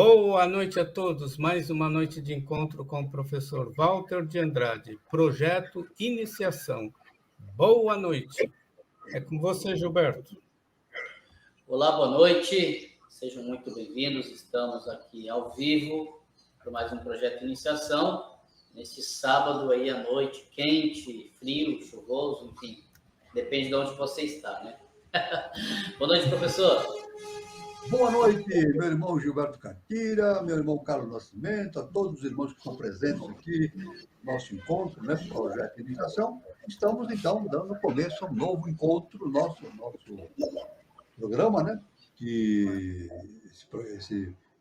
Boa noite a todos. Mais uma noite de encontro com o professor Walter de Andrade, Projeto Iniciação. Boa noite. É com você, Gilberto. Olá, boa noite. Sejam muito bem-vindos. Estamos aqui ao vivo para mais um Projeto Iniciação. Nesse sábado aí à noite, quente, frio, chuvoso, enfim. Depende de onde você está, né? Boa noite, professor. Boa noite, meu irmão Gilberto Catira, meu irmão Carlos Nascimento, a todos os irmãos que estão presentes aqui no nosso encontro, né, Projeto de Iniciação. Estamos, então, dando começo a um novo encontro, nosso programa, né, que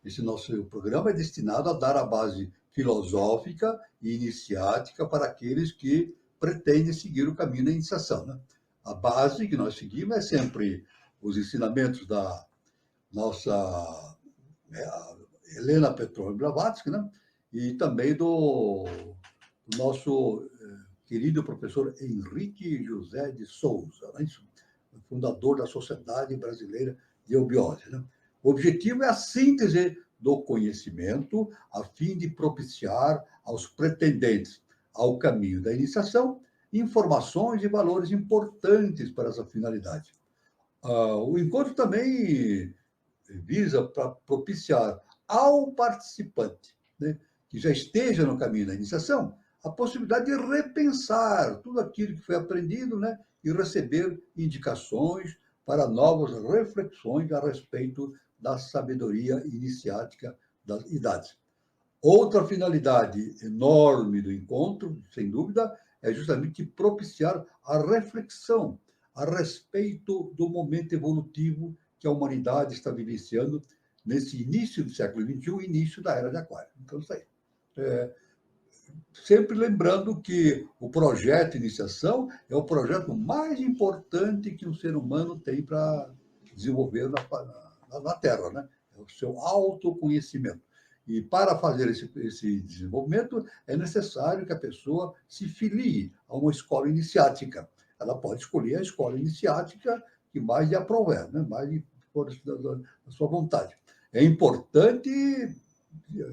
esse nosso programa é destinado a dar a base filosófica e iniciática para aqueles que pretendem seguir o caminho da iniciação, né? A base que nós seguimos é sempre os ensinamentos da nossa Helena Petrovna Blavatsky, né? E também do nosso querido professor Henrique José de Souza, né? Fundador da Sociedade Brasileira de Eubiose, né? O objetivo é a síntese do conhecimento a fim de propiciar aos pretendentes ao caminho da iniciação informações e valores importantes para essa finalidade. O encontro também visa para propiciar ao participante, né, que já esteja no caminho da iniciação, a possibilidade de repensar tudo aquilo que foi aprendido, né, e receber indicações para novas reflexões a respeito da sabedoria iniciática das idades. Outra finalidade enorme do encontro, sem dúvida, é justamente propiciar a reflexão a respeito do momento evolutivo que a humanidade está vivenciando nesse início do século XXI, início da Era de Aquário. Então, isso aí. Sempre lembrando que o projeto de iniciação é o projeto mais importante que um ser humano tem para desenvolver na Terra, né? É o seu autoconhecimento. E para fazer esse desenvolvimento, é necessário que a pessoa se filie a uma escola iniciática. Ela pode escolher a escola iniciática que mais lhe aprover, né? Mais da sua vontade. É importante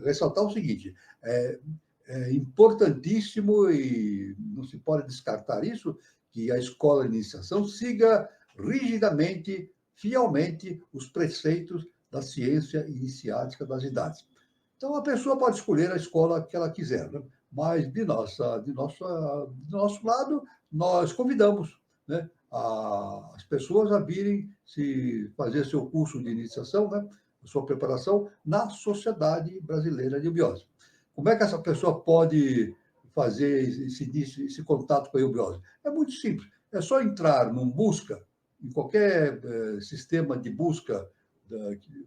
ressaltar o seguinte: é importantíssimo, e não se pode descartar isso, que a escola de iniciação siga rigidamente, fielmente, os preceitos da ciência iniciática das idades. Então, a pessoa pode escolher a escola que ela quiser, né? Mas, de do nosso lado, nós convidamos, né, as pessoas a virem se fazer seu curso de iniciação, né, sua preparação na Sociedade Brasileira de Eubiose. Como é que essa pessoa pode fazer esse contato com a eubiose? É muito simples. É só entrar num busca, em qualquer sistema de busca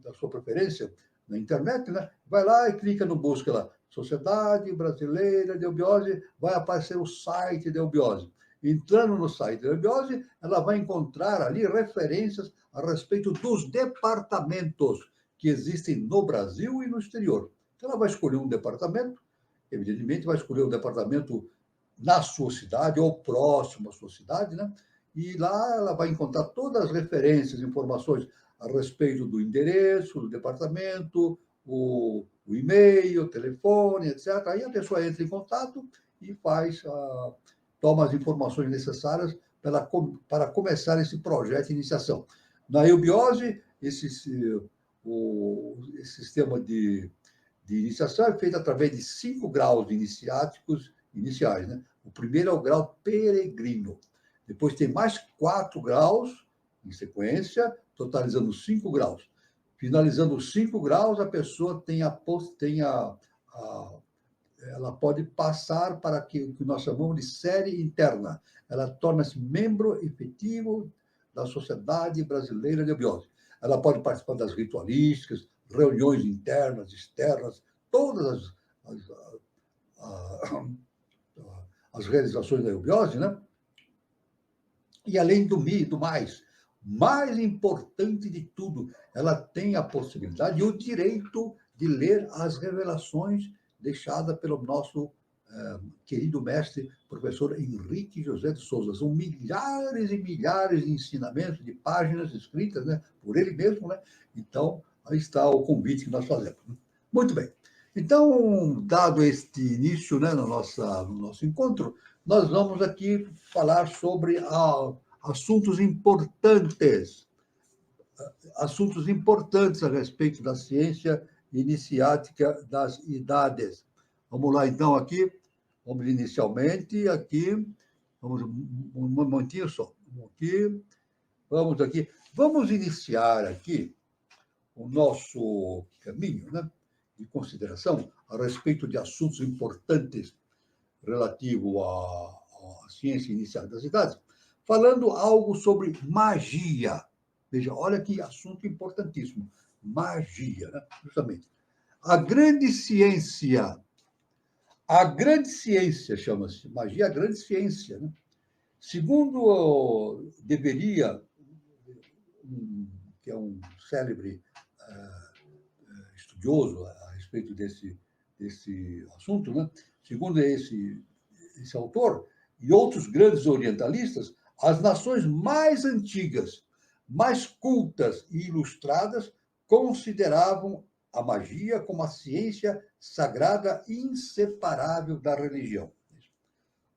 da sua preferência, na internet, né? Vai lá e clica no busca lá, Sociedade Brasileira de Eubiose, vai aparecer o site da eubiose. Entrando no site da eubiose, ela vai encontrar ali referências a respeito dos departamentos que existem no Brasil e no exterior. Então, ela vai escolher um departamento, evidentemente, vai escolher um departamento na sua cidade ou próximo à sua cidade, né? E lá ela vai encontrar todas as referências, informações a respeito do endereço, do departamento, o e-mail, o telefone, etc. Aí a pessoa entra em contato e toma as informações necessárias para começar esse projeto de iniciação. Na eubiose, esse sistema de iniciação é feito através de 5 graus iniciáticos iniciais, né? O primeiro é o grau peregrino. Depois tem mais 4 graus em sequência, totalizando 5 graus. Finalizando os 5 graus, a pessoa ela pode passar para o que nós chamamos de série interna. Ela torna-se membro efetivo da Sociedade Brasileira de Eubiose. Ela pode participar das ritualísticas, reuniões internas, externas, todas as realizações da eubiose, né? E além do mais importante de tudo, ela tem a possibilidade e o direito de ler as revelações deixadas pelo nosso querido mestre, professor Henrique José de Souza. São milhares e milhares de ensinamentos, de páginas escritas, né, por ele mesmo, né? Então, aí está o convite que nós fazemos. Muito bem. Então, dado este início, né, no nosso encontro, nós vamos aqui falar sobre assuntos importantes a respeito da ciência iniciática das idades. Vamos lá, então, aqui. Vamos inicialmente aqui. Vamos um momentinho só. Vamos aqui. Vamos iniciar aqui o nosso caminho, né, de consideração a respeito de assuntos importantes relativo à ciência inicial das idades, falando algo sobre magia. Veja, olha que assunto importantíssimo. Magia, né? Justamente. A grande ciência chama-se magia, a grande ciência, né? Segundo deveria, que é um célebre estudioso a respeito desse assunto, né? Segundo esse autor e outros grandes orientalistas, as nações mais antigas, mais cultas e ilustradas consideravam a magia como a ciência sagrada inseparável da religião.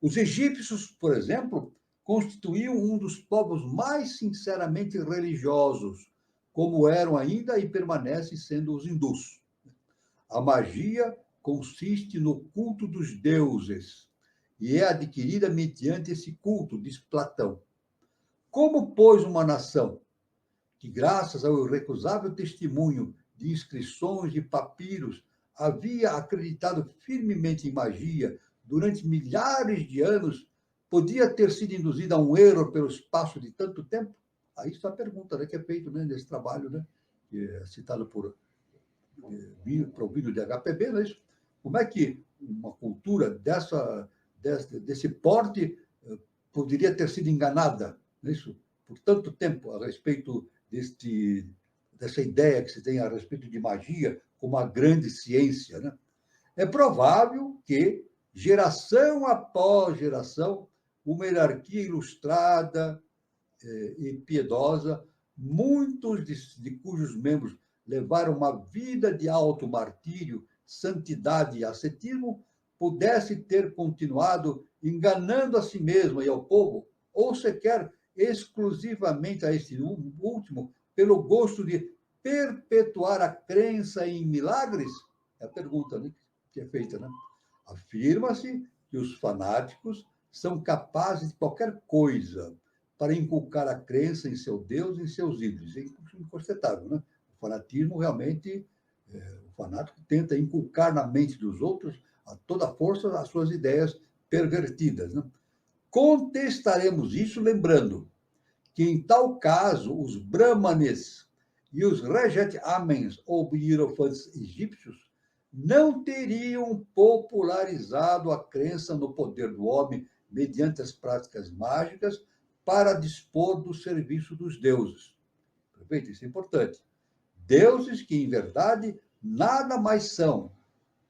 Os egípcios, por exemplo, constituíam um dos povos mais sinceramente religiosos, como eram ainda e permanecem sendo os hindus. A magia consiste no culto dos deuses e é adquirida mediante esse culto, diz Platão. Como, pois, uma nação que, graças ao irrecusável testemunho de inscrições e papiros, havia acreditado firmemente em magia durante milhares de anos, podia ter sido induzida a um erro pelo espaço de tanto tempo? Aí está a pergunta, né, que é feita, né, nesse trabalho, né, que é citado por provido de HPB, não é isso? Como é que uma cultura desse porte poderia ter sido enganada, não é isso? Por tanto tempo a respeito dessa ideia que se tem a respeito de magia como a grande ciência, né? É provável que, geração após geração, uma hierarquia ilustrada e piedosa, muitos de cujos membros levaram uma vida de alto martírio, santidade e ascetismo, pudesse ter continuado enganando a si mesma e ao povo, ou sequer exclusivamente a este último, pelo gosto de perpetuar a crença em milagres? É a pergunta, né, que é feita, né? Afirma-se que os fanáticos são capazes de qualquer coisa para inculcar a crença em seu Deus e em seus ídolos. É incontestável, né? O fanatismo realmente, o fanático tenta inculcar na mente dos outros a toda força as suas ideias pervertidas, né? Contestaremos isso lembrando que, em tal caso, os brahmanes e os rejet amens, ou hierofantes egípcios, não teriam popularizado a crença no poder do homem mediante as práticas mágicas para dispor do serviço dos deuses. Perfeito? Isso é importante. Deuses que, em verdade, nada mais são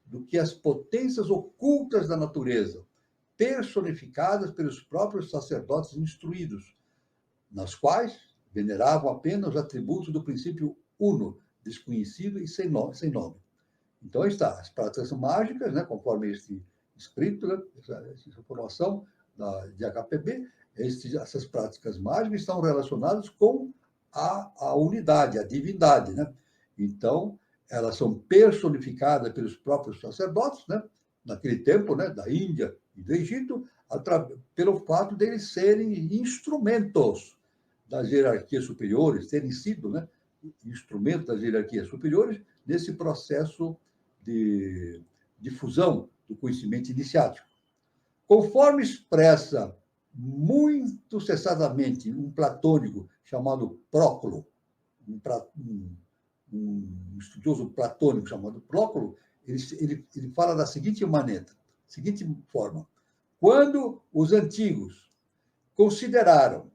do que as potências ocultas da natureza, personificadas pelos próprios sacerdotes instruídos, nas quais veneravam apenas os atributos do princípio uno, desconhecido e sem nome. Então, aí está, as práticas mágicas, né, conforme este escrito, né, essa informação de HPB, essas práticas mágicas estão relacionadas com a unidade, a divindade, né? Então, elas são personificadas pelos próprios sacerdotes, né, naquele tempo, né, da Índia e do Egito, pelo fato deles serem instrumentos das hierarquias superiores, terem sido, né, instrumentos das hierarquias superiores nesse processo de difusão do conhecimento iniciático. Conforme expressa muito cessadamente um platônico chamado Próclo, um estudioso platônico chamado Próclo, ele fala da seguinte forma: quando os antigos consideraram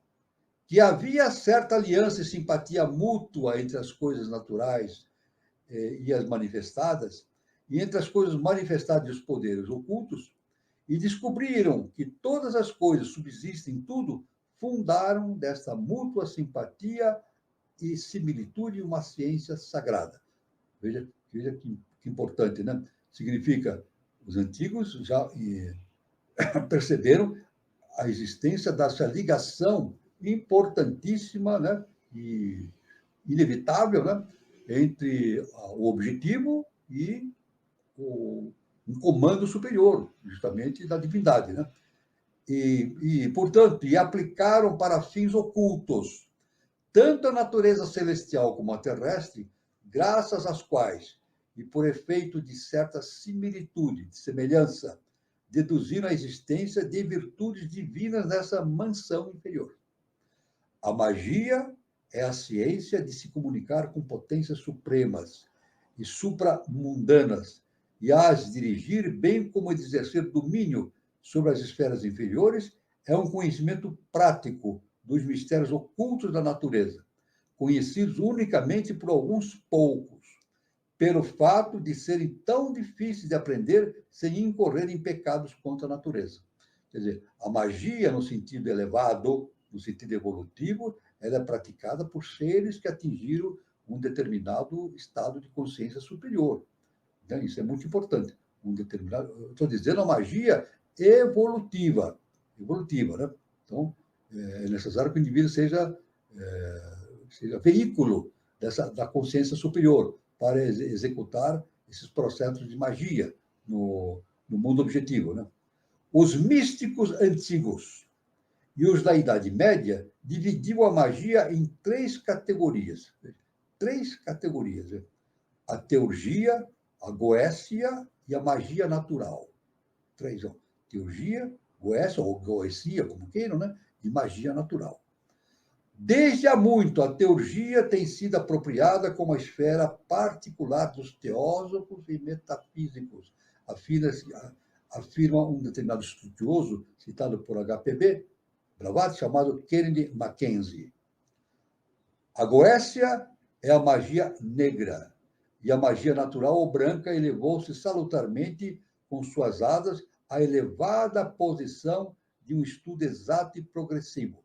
que havia certa aliança e simpatia mútua entre as coisas naturais e as manifestadas, e entre as coisas manifestadas e os poderes ocultos, e descobriram que todas as coisas subsistem em tudo, fundaram desta mútua simpatia e similitude uma ciência sagrada. Veja que que importante, né? Significa, os antigos já perceberam a existência dessa ligação importantíssima, né? E inevitável, né? Entre o objetivo e um comando superior, justamente da divindade, né? Portanto, aplicaram para fins ocultos, tanto a natureza celestial como a terrestre, graças às quais, e por efeito de certa similitude, de semelhança, deduziram a existência de virtudes divinas nessa mansão inferior. A magia é a ciência de se comunicar com potências supremas e supramundanas, e as dirigir, bem como de exercer domínio sobre as esferas inferiores, é um conhecimento prático dos mistérios ocultos da natureza, conhecidos unicamente por alguns poucos, pelo fato de serem tão difíceis de aprender sem incorrer em pecados contra a natureza. Quer dizer, a magia, no sentido elevado, no sentido evolutivo, ela é praticada por seres que atingiram um determinado estado de consciência superior. Então, isso é muito importante. Estou dizendo a magia evolutiva, né? Então, é necessário que o indivíduo seja veículo da consciência superior para executar esses processos de magia no mundo objetivo, né? Os místicos antigos e os da Idade Média dividiam a magia em 3 categorias. 3 categorias. Né? A teurgia, a goécia e a magia natural. 3, ó. Teurgia, goécia, ou goecia, como queiram, né? E magia natural. Desde há muito, a teurgia tem sido apropriada como a esfera particular dos teósofos e metafísicos, afirma um determinado estudioso, citado por HPB, Blavatsky, chamado Kennedy Mackenzie. A goécia é a magia negra, e a magia natural ou branca elevou-se salutarmente com suas asas à elevada posição de um estudo exato e progressivo.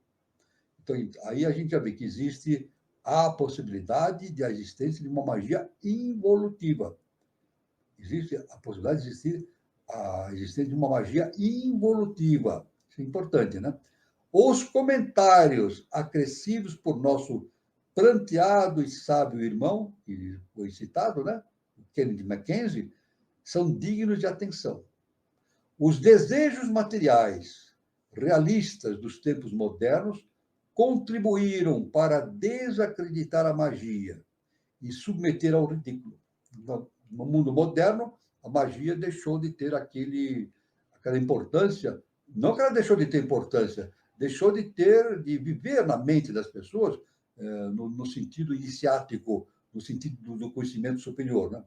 Então, aí a gente já vê que existe a possibilidade de a existência de uma magia involutiva. Existe a possibilidade de existir a existência de uma magia involutiva. Isso é importante, né? Os comentários acrescidos por nosso pranteado e sábio irmão, que foi citado, né? Kennedy Mackenzie, são dignos de atenção. Os desejos materiais realistas dos tempos modernos contribuíram para desacreditar a magia e submeter ao ridículo. No mundo moderno, a magia deixou de ter aquela importância, não que ela deixou de ter importância, deixou de viver na mente das pessoas no sentido iniciático, no sentido do conhecimento superior, né?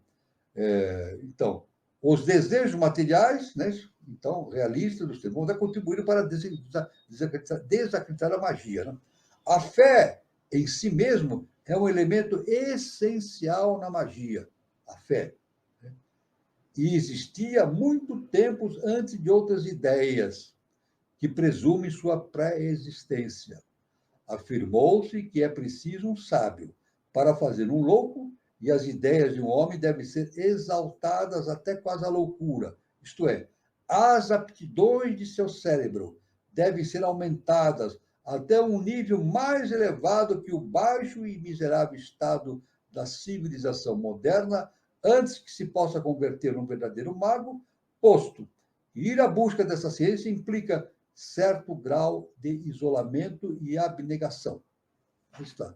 Então, os desejos materiais, né, então, realistas dos tempos modernos, contribuíram para desacreditar a magia, né? A fé em si mesmo é um elemento essencial na magia, a fé. Né? E existia muito tempo antes de outras ideias que presumem sua pré-existência. Afirmou-se que é preciso um sábio para fazer um louco, e as ideias de um homem devem ser exaltadas até quase a loucura. Isto é, as aptidões de seu cérebro devem ser aumentadas até um nível mais elevado que o baixo e miserável estado da civilização moderna, antes que se possa converter num verdadeiro mago, posto que ir à busca dessa ciência implica certo grau de isolamento e abnegação. Aí está.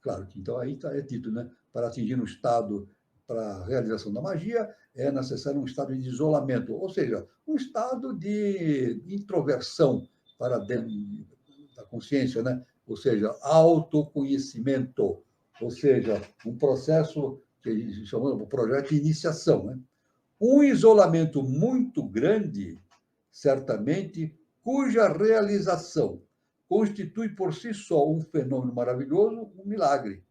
Claro que então aí é dito, né? Para atingir um estado, para a realização da magia, é necessário um estado de isolamento, ou seja, um estado de introversão para dentro da consciência, né? Ou seja, autoconhecimento, ou seja, um processo que chamamos de projeto de iniciação, né? Um isolamento muito grande, certamente, cuja realização constitui por si só um fenômeno maravilhoso, um milagre.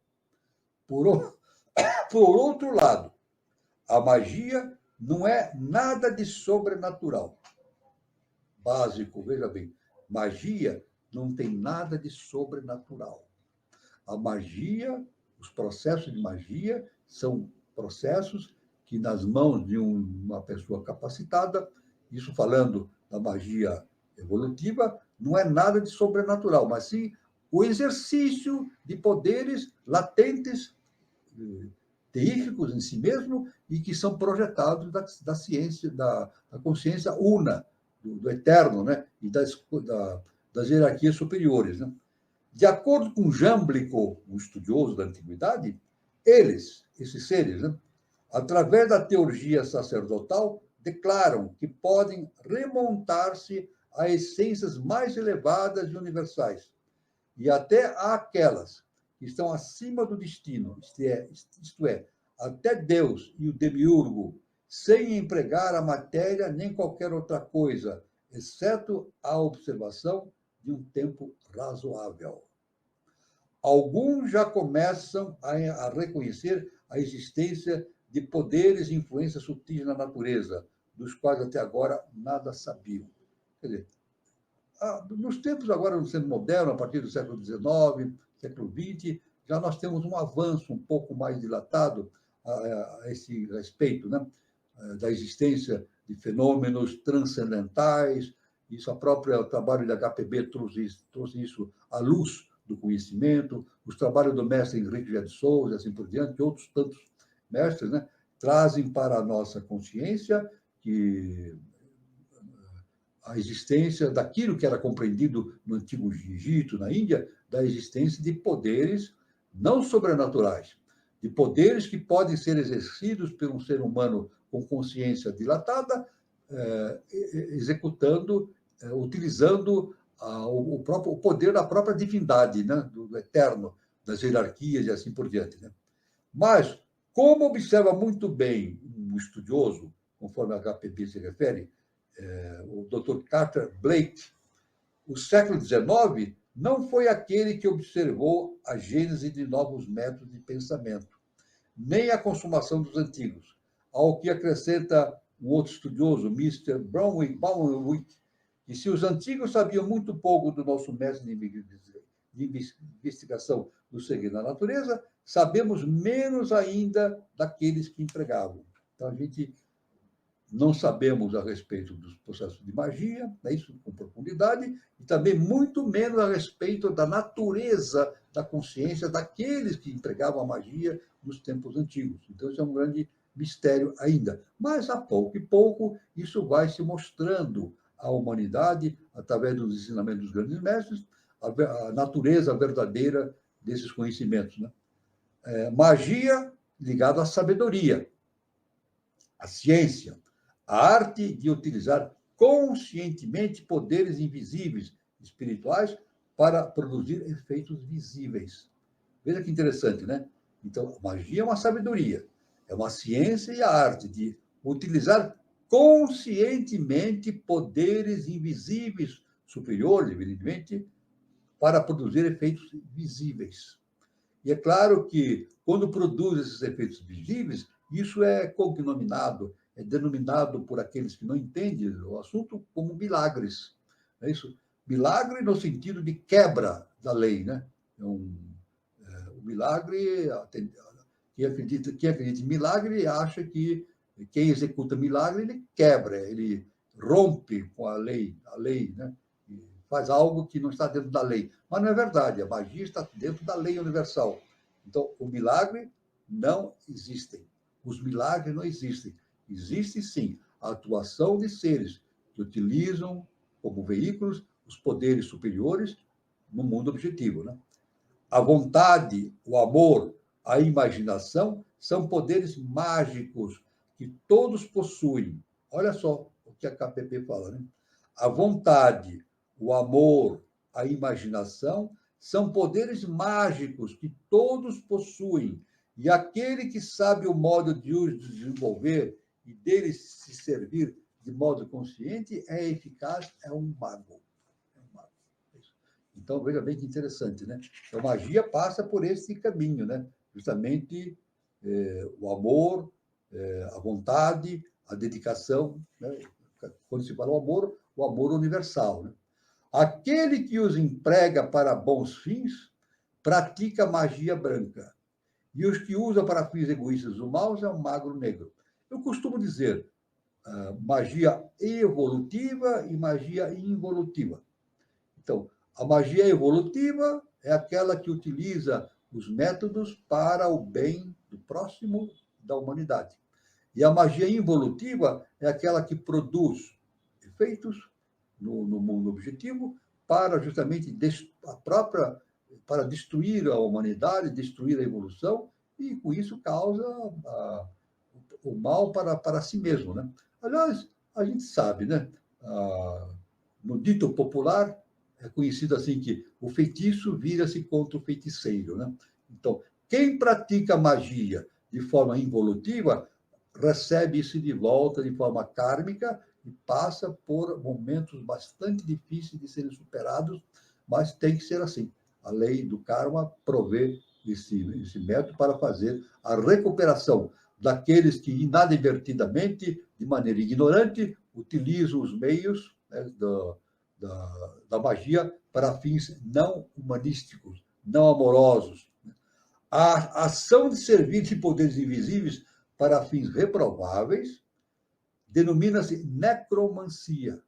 Por outro lado, a magia não é nada de sobrenatural. Básico, veja bem, magia não tem nada de sobrenatural. A magia, os processos de magia são processos que nas mãos de uma pessoa capacitada, isso falando da magia evolutiva, não é nada de sobrenatural, mas sim o exercício de poderes latentes, teíficos em si mesmo, e que são projetados da ciência, da consciência una, do eterno, né? E das hierarquias superiores. Né? De acordo com Jâmblico, um estudioso da antiguidade, esses seres, né? Através da teurgia sacerdotal, declaram que podem remontar-se a essências mais elevadas e universais, e até àquelas que estão acima do destino, isto é, até Deus e o demiurgo, sem empregar a matéria nem qualquer outra coisa, exceto a observação de um tempo razoável. Alguns já começam a reconhecer a existência de poderes e influências sutis na natureza, dos quais até agora nada sabiam. Quer dizer, nos tempos agora do centro moderno, a partir do século XIX, século XX, já nós temos um avanço um pouco mais dilatado a esse respeito, né? Da existência de fenômenos transcendentais. Isso, o trabalho de HPB trouxe isso à luz do conhecimento, os trabalhos do mestre Henrique G. de Souza, assim por diante, e outros tantos mestres, né? Trazem para a nossa consciência que a existência daquilo que era compreendido no Antigo Egito, na Índia, da existência de poderes não sobrenaturais, de poderes que podem ser exercidos por um ser humano com consciência dilatada, utilizando o poder da própria divindade, né? Do eterno, das hierarquias e assim por diante. Né? Mas, como observa muito bem um estudioso, conforme a HPB se refere, o Dr. Carter Blake, o século XIX não foi aquele que observou a gênese de novos métodos de pensamento, nem a consumação dos antigos, ao que acrescenta um outro estudioso, Mr. Baumwick, que se os antigos sabiam muito pouco do nosso método de investigação do segredo da natureza, sabemos menos ainda daqueles que empregavam. Então, a gente não sabemos a respeito dos processos de magia, né, isso com profundidade, e também muito menos a respeito da natureza da consciência daqueles que empregavam a magia nos tempos antigos. Então, isso é um grande mistério ainda. Mas, a pouco e pouco, isso vai se mostrando à humanidade, através dos ensinamentos dos grandes mestres, a natureza verdadeira desses conhecimentos. Né? Magia ligada à sabedoria, à ciência, a arte de utilizar conscientemente poderes invisíveis, espirituais, para produzir efeitos visíveis. Veja que interessante, né? Então, magia é uma sabedoria, é uma ciência e a arte de utilizar conscientemente poderes invisíveis, superiores, evidentemente, para produzir efeitos visíveis. E é claro que, quando produz esses efeitos visíveis, isso é cognominado, é denominado por aqueles que não entendem o assunto como milagres. É isso? Milagre no sentido de quebra da lei. Né? O milagre, quem acredita em milagre acha que quem executa milagre, ele quebra, ele rompe com a lei, né? E faz algo que não está dentro da lei. Mas não é verdade, a magia está dentro da lei universal. Então, o milagre não existe. Os milagres não existem. Existe, sim, a atuação de seres que utilizam como veículos os poderes superiores no mundo objetivo. Né? A vontade, o amor, a imaginação são poderes mágicos que todos possuem. Olha só o que a KPP fala. Né? A vontade, o amor, a imaginação são poderes mágicos que todos possuem. E aquele que sabe o modo de os desenvolver e deles se servir de modo consciente é eficaz, é um mago. Então, veja bem que interessante, né? A magia passa por esse caminho, né? Justamente o amor, a vontade, a dedicação. Né? Quando se fala o amor universal. Né? Aquele que os emprega para bons fins pratica magia branca. E os que usam para fins egoístas ou maus é um magro negro. Eu costumo dizer magia evolutiva e magia involutiva. Então, a magia evolutiva é aquela que utiliza os métodos para o bem do próximo, da humanidade. E a magia involutiva é aquela que produz efeitos no mundo objetivo para justamente para destruir a humanidade, destruir a evolução, e com isso causa o mal para si mesmo, né? Aliás, a gente sabe, né? No dito popular, é conhecido assim que o feitiço vira-se contra o feiticeiro, né? Então, quem pratica magia de forma involutiva recebe isso de volta de forma kármica e passa por momentos bastante difíceis de serem superados, mas tem que ser assim. A lei do karma provê esse método para fazer a recuperação daqueles que inadvertidamente, de maneira ignorante, utilizam os meios, né, da magia para fins não humanísticos, não amorosos. A ação de servir de poderes invisíveis para fins reprováveis denomina-se necromancia,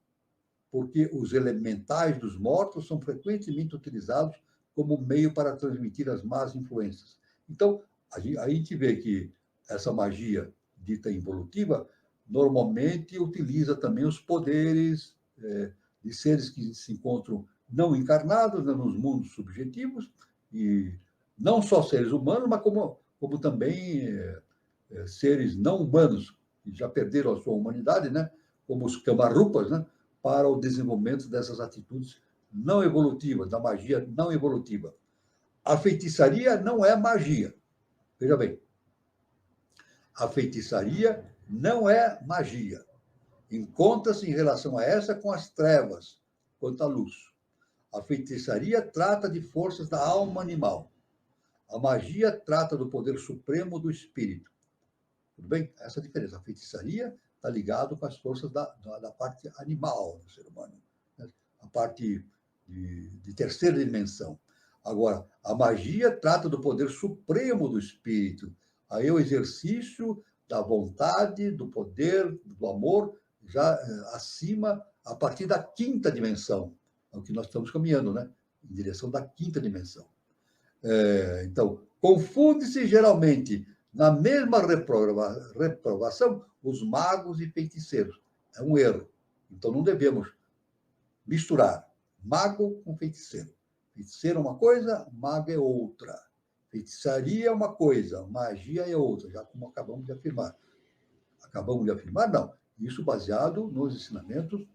porque os elementais dos mortos são frequentemente utilizados como meio para transmitir as más influências. Então, a gente vê que essa magia dita involutiva normalmente utiliza também os poderes de seres que se encontram não encarnados, né, nos mundos subjetivos, e não só seres humanos, mas como também seres não humanos, que já perderam a sua humanidade, né, como os Kamarupas, né, para o desenvolvimento dessas atitudes não evolutivas, da magia não evolutiva. A feitiçaria não é magia. Veja bem, a feitiçaria não é magia. Encontra-se em relação a essa com as trevas, quanto à luz. A feitiçaria trata de forças da alma animal. A magia trata do poder supremo do espírito. Tudo bem? Essa é a diferença. A feitiçaria está ligado com as forças da parte animal do ser humano, né? A parte de terceira dimensão. Agora, a magia trata do poder supremo do espírito. Aí é o exercício da vontade, do poder, do amor, já acima, a partir da quinta dimensão. É o que nós estamos caminhando, né? Em direção da quinta dimensão. Então, confunde-se geralmente na mesma reprovação os magos e feiticeiros. É um erro. Então, não devemos misturar mago com feiticeiro. Feiticeiro é uma coisa, mago é outra. Feitiçaria é uma coisa, magia é outra, já como acabamos de afirmar. Acabamos de afirmar? Não. Isso baseado nos ensinamentos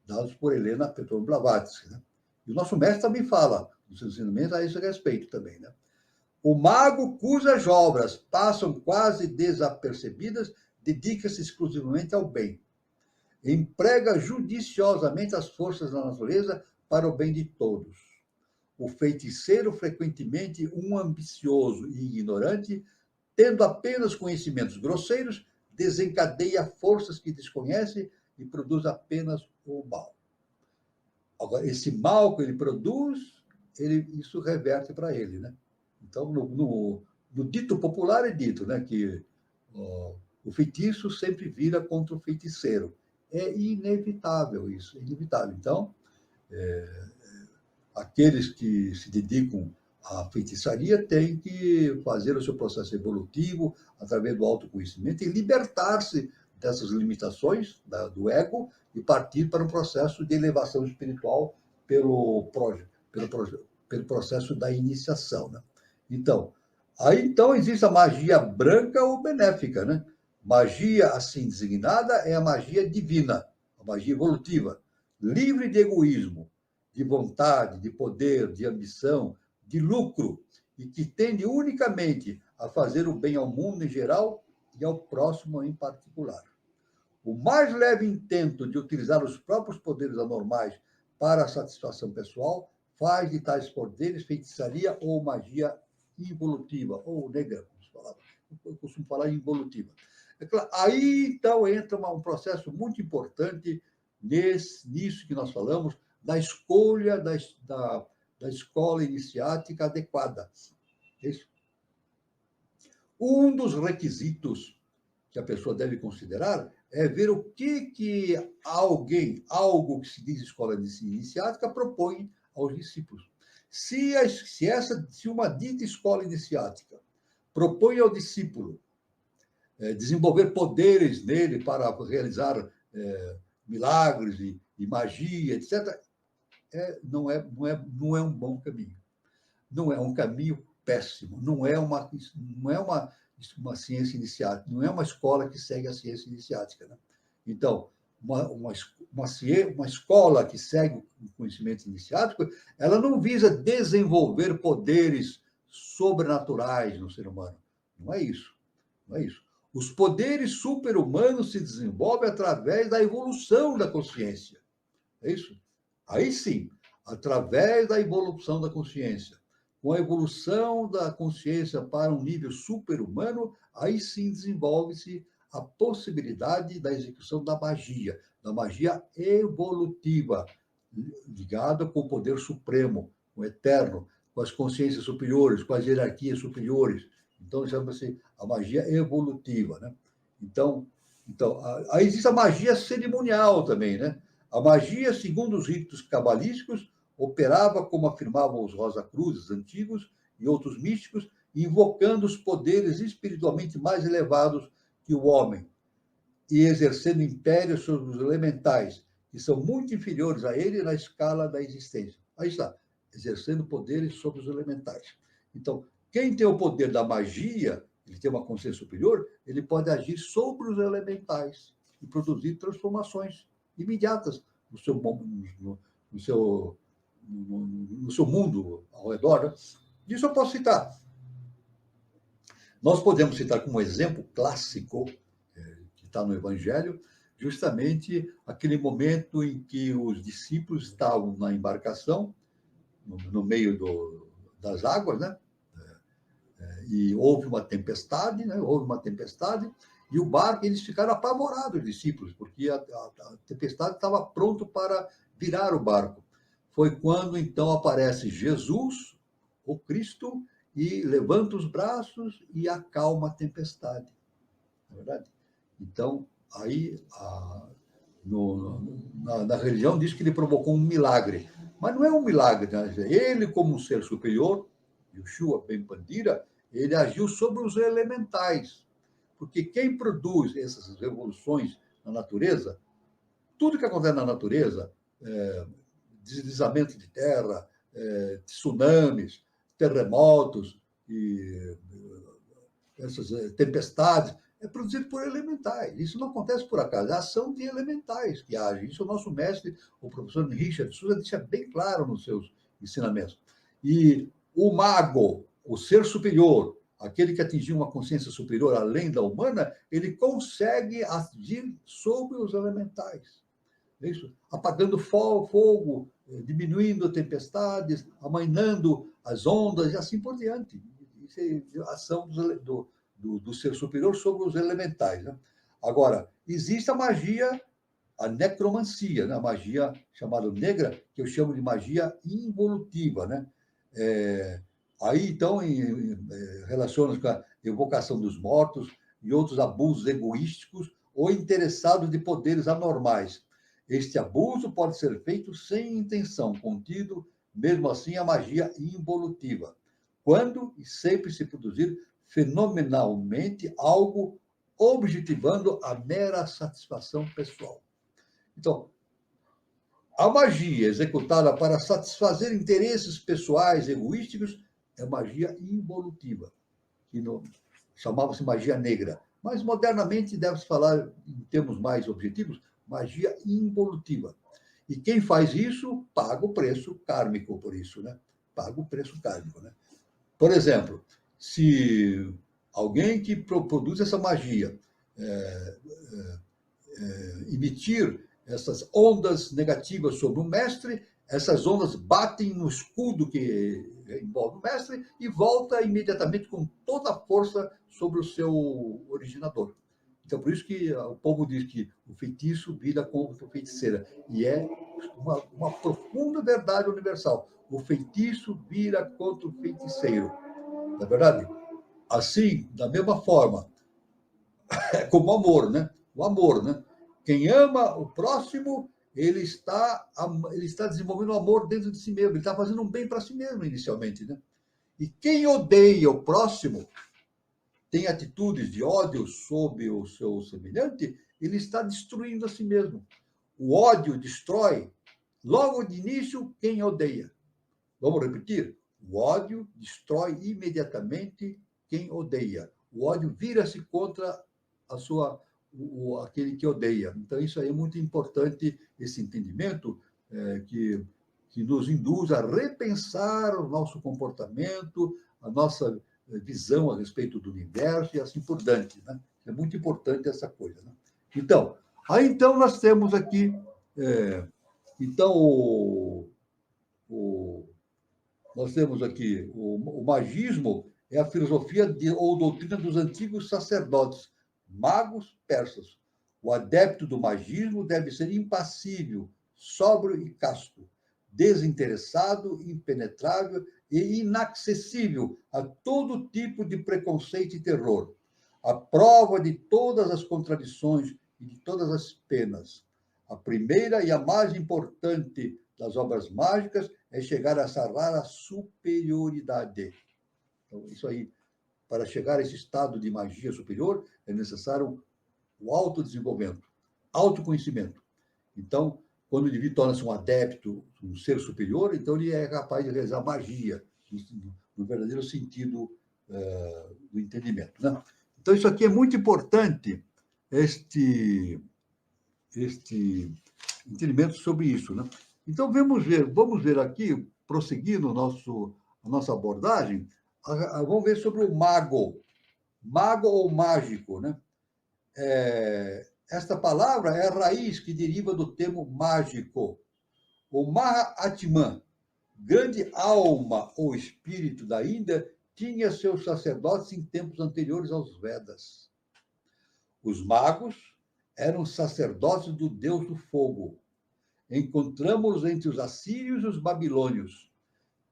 dados por Helena Petrovna Blavatsky, né? E o nosso mestre também fala nos seus ensinamentos a esse respeito também, né? O mago, cujas obras passam quase desapercebidas, dedica-se exclusivamente ao bem. Emprega judiciosamente as forças da natureza para o bem de todos. O feiticeiro, frequentemente um ambicioso e ignorante, tendo apenas conhecimentos grosseiros, desencadeia forças que desconhece e produz apenas o mal. Agora, esse mal que ele produz, isso reverte para ele, né? Então, no dito popular é dito, né, que o feitiço sempre vira contra o feiticeiro. É inevitável isso, é inevitável. Então, aqueles que se dedicam à feitiçaria têm que fazer o seu processo evolutivo através do autoconhecimento e libertar-se dessas limitações do ego e partir para um processo de elevação espiritual pelo processo da iniciação, né? Então, então existe a magia branca ou benéfica, né? Magia assim designada é a magia divina, a magia evolutiva, livre de egoísmo, de vontade, de poder, de ambição, de lucro, e que tende unicamente a fazer o bem ao mundo em geral e ao próximo em particular. O mais leve intento de utilizar os próprios poderes anormais para a satisfação pessoal faz de tais poderes feitiçaria ou magia involutiva, ou negra, eu costumo falar involutiva. É claro, aí, então, entra um processo muito importante nisso que nós falamos, da escolha da escola iniciática adequada. Um dos requisitos que a pessoa deve considerar é ver o que algo que se diz escola iniciática, propõe aos discípulos. Se uma dita escola iniciática propõe ao discípulo desenvolver poderes nele para realizar milagres e magia, etc., não é um bom caminho. Não é um caminho péssimo. Não é uma ciência iniciática. Não é uma escola que segue a ciência iniciática. Né? Então, uma escola que segue o conhecimento iniciático, ela não visa desenvolver poderes sobrenaturais no ser humano. Não é isso. Não é isso. Os poderes super-humanos se desenvolvem através da evolução da consciência. É isso? Aí sim, através da evolução da consciência. Com a evolução da consciência para um nível super-humano, aí sim desenvolve-se a possibilidade da execução da magia evolutiva, ligada com o poder supremo, com o eterno, com as consciências superiores, com as hierarquias superiores. Então, chama-se a magia evolutiva. Né? Então, aí existe a magia cerimonial também. Né? A magia, segundo os ritos cabalísticos, operava, como afirmavam os Rosa-Cruzes antigos e outros místicos, invocando os poderes espiritualmente mais elevados que o homem e exercendo império sobre os elementais, que são muito inferiores a ele na escala da existência. Aí está, exercendo poderes sobre os elementais. Então, quem tem o poder da magia, ele tem uma consciência superior, ele pode agir sobre os elementais e produzir transformações imediatas no seu mundo ao redor. Né? Isso eu posso citar. Nós podemos citar como exemplo clássico, que está no Evangelho, justamente aquele momento em que os discípulos estavam na embarcação, no meio das águas, né? E houve uma tempestade, né? E o barco, eles ficaram apavorados, os discípulos, porque a tempestade estava pronto para virar o barco. Foi quando, então, aparece Jesus, o Cristo, e levanta os braços e acalma a tempestade. Não é verdade? Então, aí, na religião, diz que ele provocou um milagre. Mas não é um milagre. Né? Ele, como um ser superior, Yoshua Ben Pandira, ele agiu sobre os elementais. Porque quem produz essas revoluções na natureza, tudo que acontece na natureza, deslizamento de terra, tsunamis, terremotos, e essas tempestades, é produzido por elementais. Isso não acontece por acaso, é a ação de elementais que agem. Isso o nosso mestre, o professor Richard Souza, deixa bem claro nos seus ensinamentos. E o mago, o ser superior, aquele que atingiu uma consciência superior além da humana, ele consegue agir sobre os elementais. É isso? Apagando fogo, diminuindo tempestades, amainando as ondas e assim por diante. Isso é a ação do ser superior sobre os elementais. Né? Agora, existe a magia, a necromancia, né? A magia chamada negra, que eu chamo de magia involutiva. Né? Aí, então, relaciona-se com a evocação dos mortos e outros abusos egoísticos ou interessados de poderes anormais. Este abuso pode ser feito sem intenção, contido, mesmo assim, a magia involutiva, quando e sempre se produzir fenomenalmente algo objetivando a mera satisfação pessoal. Então, a magia executada para satisfazer interesses pessoais egoísticos é magia involutiva, que chamava-se magia negra. Mas, modernamente, deve-se falar, em termos mais objetivos, magia involutiva. E quem faz isso, paga o preço kármico por isso, né? Paga o preço kármico, né? Por exemplo, se alguém que produz essa magia emitir essas ondas negativas sobre o mestre, essas ondas batem no escudo que envolve o mestre e volta imediatamente com toda a força sobre o seu originador. Então, por isso que o povo diz que o feitiço vira contra a feiticeira. E é uma profunda verdade universal. O feitiço vira contra o feiticeiro. Não é verdade? Assim, da mesma forma, como amor, né? O amor, né? Quem ama o próximo, ele está desenvolvendo o amor dentro de si mesmo, ele está fazendo um bem para si mesmo, inicialmente, né? E quem odeia o próximo, tem atitudes de ódio sobre o seu semelhante, ele está destruindo a si mesmo. O ódio destrói, logo de início, quem odeia. Vamos repetir? O ódio destrói imediatamente quem odeia. O ódio vira-se contra aquele que odeia. Então, isso aí é muito importante, esse entendimento que nos induz a repensar o nosso comportamento, a nossa visão a respeito do universo e assim por diante. Né? É muito importante essa coisa. Né? Então, nós temos aqui... nós temos aqui o magismo é a filosofia ou doutrina dos antigos sacerdotes, magos persas. O adepto do magismo deve ser impassível, sóbrio e casto, desinteressado, impenetrável e inacessível a todo tipo de preconceito e terror. A prova de todas as contradições e de todas as penas. A primeira e a mais importante das obras mágicas é chegar a essa rara superioridade. Então, isso aí, para chegar a esse estado de magia superior, é necessário o autodesenvolvimento, autoconhecimento. Então, quando o indivíduo torna-se um adepto, um ser superior, então ele é capaz de realizar magia, no verdadeiro sentido do entendimento. Né? Então, isso aqui é muito importante, este entendimento sobre isso. Né? Então, vamos ver aqui, prosseguindo a nossa abordagem, vamos ver sobre o mago ou mágico. Né? Esta palavra é a raiz que deriva do termo mágico. O Mahatman, grande alma ou espírito da Índia, tinha seus sacerdotes em tempos anteriores aos Vedas. Os magos eram sacerdotes do deus do fogo. Encontramos-los entre os assírios e os babilônios,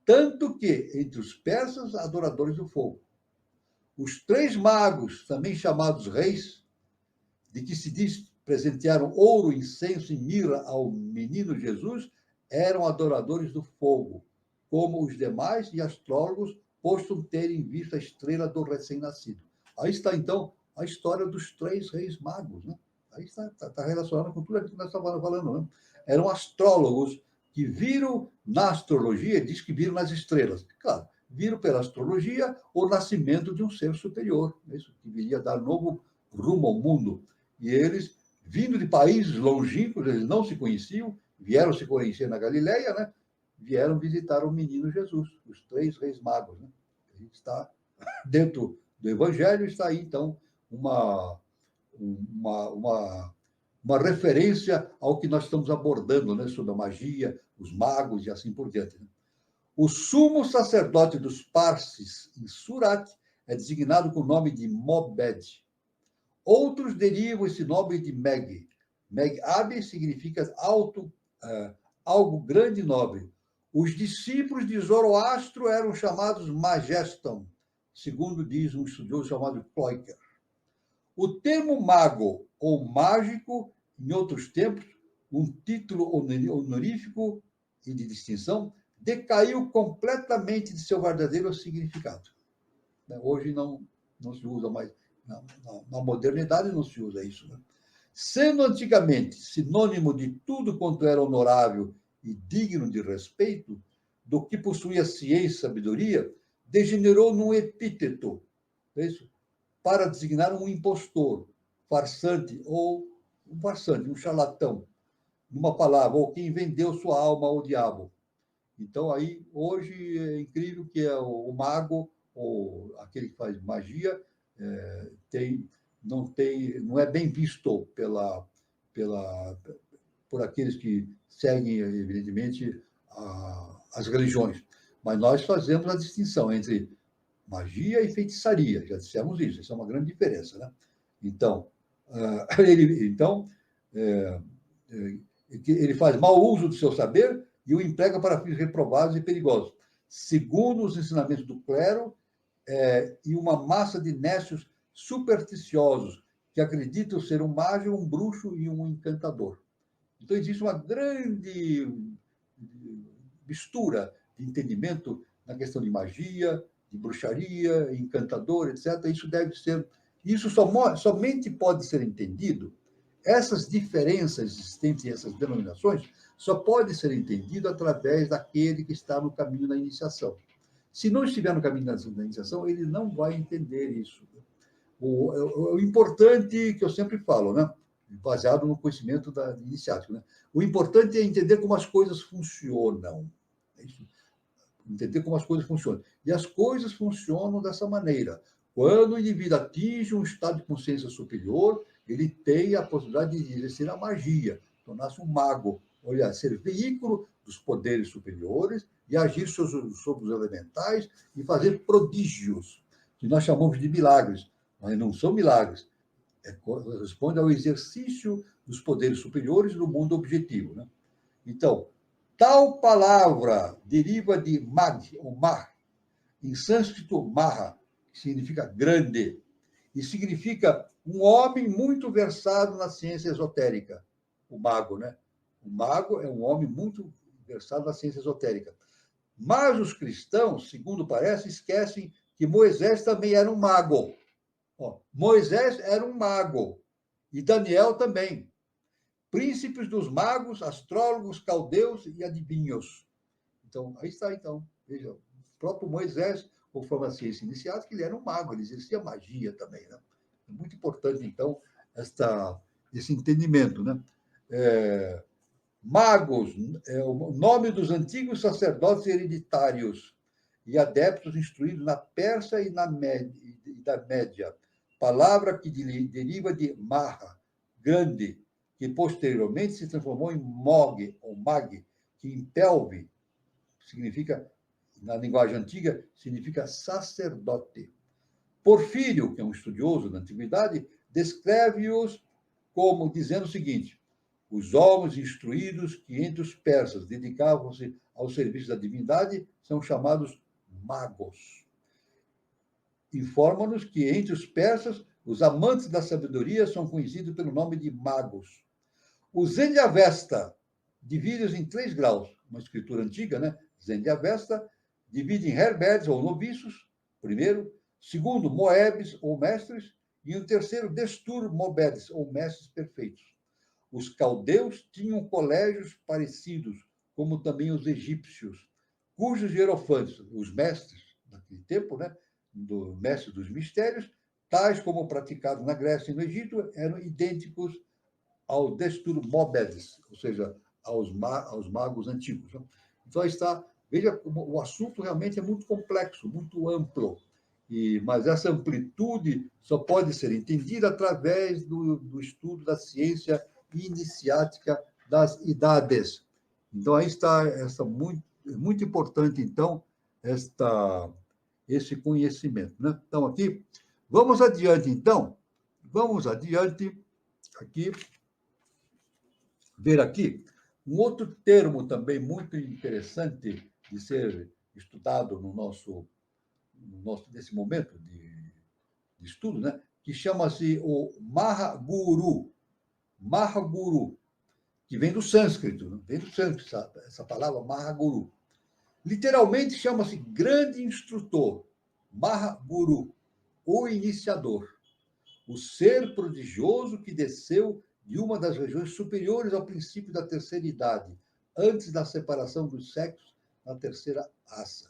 tanto que entre os persas, adoradores do fogo. Os 3 magos, também chamados reis, de que se diz presentearam ouro, incenso e mirra ao menino Jesus, eram adoradores do fogo, como os demais e astrólogos postam terem visto a estrela do recém-nascido. Aí está, então, a história dos 3 reis magos. Né? Aí está relacionado com tudo aquilo que nós estávamos falando. Né? Eram astrólogos que viram na astrologia, diz que viram nas estrelas. Claro, viram pela astrologia o nascimento de um ser superior, isso que viria dar novo rumo ao mundo. E eles, vindo de países longínquos, eles não se conheciam, vieram se conhecer na Galileia, né? Vieram visitar o menino Jesus, os 3 reis magos. Né? A gente está dentro do Evangelho, está aí, então, uma referência ao que nós estamos abordando, né? Sobre a magia, os magos e assim por diante. Né? O sumo sacerdote dos Parsis, em Surat, é designado com o nome de Mobed. Outros derivam esse nome de Meg. Meg-Ab significa algo grande e nobre. Os discípulos de Zoroastro eram chamados Mageston, segundo diz um estudioso chamado Kloiker. O termo mago ou mágico, em outros tempos, um título honorífico e de distinção, decaiu completamente de seu verdadeiro significado. Hoje não se usa mais. Na modernidade não se usa isso. Né? Sendo antigamente sinônimo de tudo quanto era honorável e digno de respeito, do que possuía ciência e sabedoria, degenerou num epíteto, isso? Para designar um impostor, farsante, um charlatão, numa palavra, ou quem vendeu sua alma ao diabo. Então, aí, hoje, é incrível que o mago, ou aquele que faz magia, não é bem visto por aqueles que seguem, evidentemente, as religiões. Mas nós fazemos a distinção entre magia e feitiçaria, já dissemos isso é uma grande diferença. Né? Então, ele faz mau uso do seu saber e o emprega para fins reprovados e perigosos, segundo os ensinamentos do clero e uma massa de nécios supersticiosos que acreditam ser um mágico, um bruxo e um encantador. Então, existe uma grande mistura de entendimento na questão de magia, de bruxaria, encantador, etc. Isso somente pode ser entendido, essas diferenças existentes em essas denominações só pode ser entendido através daquele que está no caminho da iniciação. Se não estiver no caminho da iniciação, ele não vai entender isso. O importante, que eu sempre falo, né? Baseado no conhecimento iniciático, né? O importante é entender como as coisas funcionam. É isso. Entender como as coisas funcionam. E as coisas funcionam dessa maneira. Quando o indivíduo atinge um estado de consciência superior, ele tem a possibilidade de exercer a magia, tornar-se um mago, olha, ser veículo dos poderes superiores e agir sobre os elementais e fazer prodígios, que nós chamamos de milagres, mas não são milagres. Corresponde ao exercício dos poderes superiores no mundo objetivo, né? Então, tal palavra deriva de mag, ou mar, em sânscrito maha, que significa grande, e significa um homem muito versado na ciência esotérica, o mago, né? O mago é um homem muito versado na ciência esotérica. Mas os cristãos, segundo parece, esquecem que Moisés também era um mago. Moisés era um mago, e Daniel também. Príncipes dos magos, astrólogos, caldeus e adivinhos. Então, aí está, então. Veja, o próprio Moisés, conforme a ciência iniciática, ele era um mago, ele exercia magia também, né? É muito importante, então, esse entendimento, né? Magos é o nome dos antigos sacerdotes hereditários e adeptos instruídos na Pérsia e da Média, palavra que deriva de Maha, grande, que posteriormente se transformou em Mog, ou Mag, que em Pelve significa, na linguagem antiga, significa sacerdote. Porfírio, que é um estudioso da antiguidade, descreve-os como dizendo o seguinte: os homens instruídos que entre os persas dedicavam-se ao serviço da divindade são chamados magos. Informa-nos que entre os persas, os amantes da sabedoria são conhecidos pelo nome de magos. Os Zendiavesta divide-os em 3 graus. Uma escritura antiga, né? Zendiavesta divide em herberts, ou noviços, primeiro. Segundo, moebes, ou mestres. E o terceiro, destur mobedes, ou mestres perfeitos. Os caldeus tinham colégios parecidos, como também os egípcios, cujos hierofantes, os mestres daquele tempo, né? Do mestre dos mistérios, tais como praticados na Grécia e no Egito, eram idênticos ao destur mobedes, ou seja, aos magos antigos. Então, aí está, veja como o assunto realmente é muito complexo, muito amplo, mas essa amplitude só pode ser entendida através do estudo da ciência iniciática das idades. Então, aí está muito importante, então, esse conhecimento, né? Então, aqui, vamos adiante, aqui, ver aqui um outro termo também muito interessante de ser estudado nesse momento de estudo, né? Que chama-se o Mahaguru, que vem do sânscrito, né? Vem do sânscrito essa palavra Mahaguru. Literalmente chama-se grande instrutor, Mahaguru, o iniciador, o ser prodigioso que desceu de uma das regiões superiores ao princípio da terceira idade, antes da separação dos sexos na terceira raça.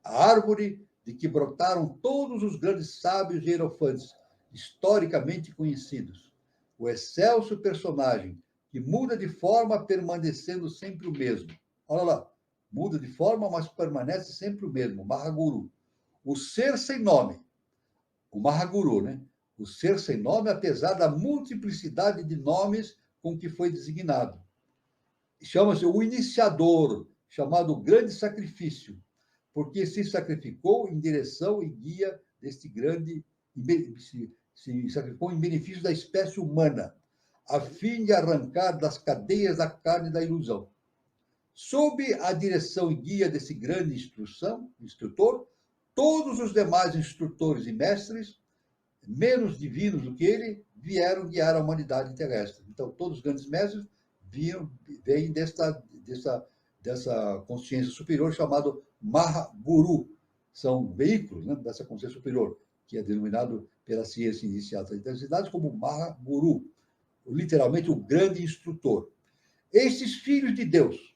A árvore de que brotaram todos os grandes sábios e hierofantes, historicamente conhecidos. O excelso personagem que muda de forma permanecendo sempre o mesmo. Olha lá, muda de forma, mas permanece sempre o mesmo, Mahaguru. O ser sem nome, o Mahaguru, né? O ser sem nome, apesar da multiplicidade de nomes com que foi designado. Chama-se o iniciador, chamado grande sacrifício, porque se sacrificou em direção e guia deste grande, se sacrificou em benefício da espécie humana, a fim de arrancar das cadeias da carne e da ilusão. Sob a direção e guia desse grande instrutor, todos os demais instrutores e mestres, menos divinos do que ele, vieram guiar a humanidade terrestre. Então, todos os grandes mestres vêm dessa consciência superior chamado Mahaguru. São veículos, né, dessa consciência superior, que é denominado pela ciência iniciada das intensidades como Mahaguru, literalmente o grande instrutor. Estes filhos de Deus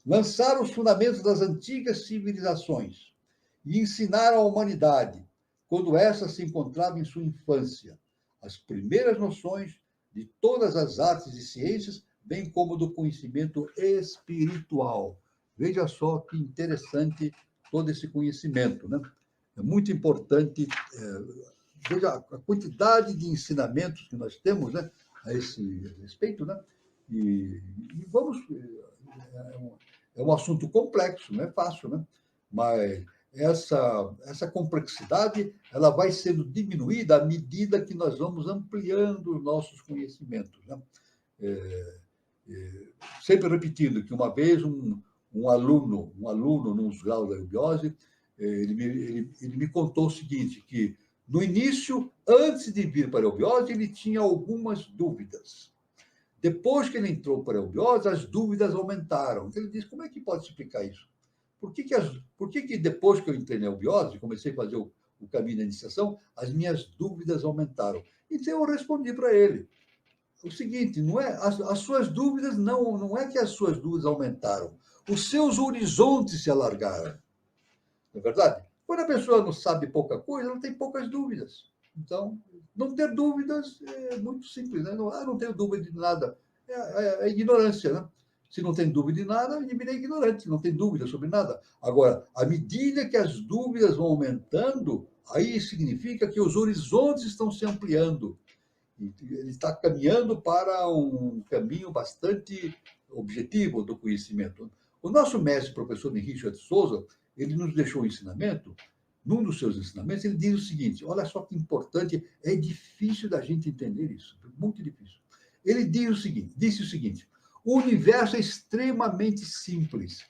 lançaram os fundamentos das antigas civilizações e ensinaram à humanidade, quando essa se encontrava em sua infância, as primeiras noções de todas as artes e ciências, bem como do conhecimento espiritual. Veja só que interessante todo esse conhecimento, né? É muito importante. Veja a quantidade de ensinamentos que nós temos, né, a esse respeito, né? E vamos. É um assunto complexo, não é fácil, né? Mas essa complexidade ela vai sendo diminuída à medida que nós vamos ampliando os nossos conhecimentos, né? Sempre repetindo que uma vez um aluno nos graus da eubiose, ele me contou o seguinte, que no início, antes de vir para a eubiose, ele tinha algumas dúvidas. Depois que ele entrou para a eubiose, as dúvidas aumentaram. Então, ele disse, como é que pode explicar isso? Por que depois que eu entrei na eubiose, comecei a fazer o caminho da iniciação, as minhas dúvidas aumentaram? Então, eu respondi para ele o seguinte, não é, as suas dúvidas, não é que as suas dúvidas aumentaram, os seus horizontes se alargaram. Não é verdade? Quando a pessoa não sabe pouca coisa, ela tem poucas dúvidas. Então, não ter dúvidas é muito simples, né? Não tenho dúvida de nada. É ignorância, né? Se não tem dúvida de nada, ele vira ignorante, não tem dúvida sobre nada. Agora, à medida que as dúvidas vão aumentando, aí significa que os horizontes estão se ampliando. Ele está caminhando para um caminho bastante objetivo do conhecimento. O nosso mestre, professor Henrique de Souza, ele nos deixou um ensinamento. Num dos seus ensinamentos, ele diz o seguinte, olha só que importante, é difícil da gente entender isso, muito difícil. Ele disse o seguinte, o universo é extremamente simples.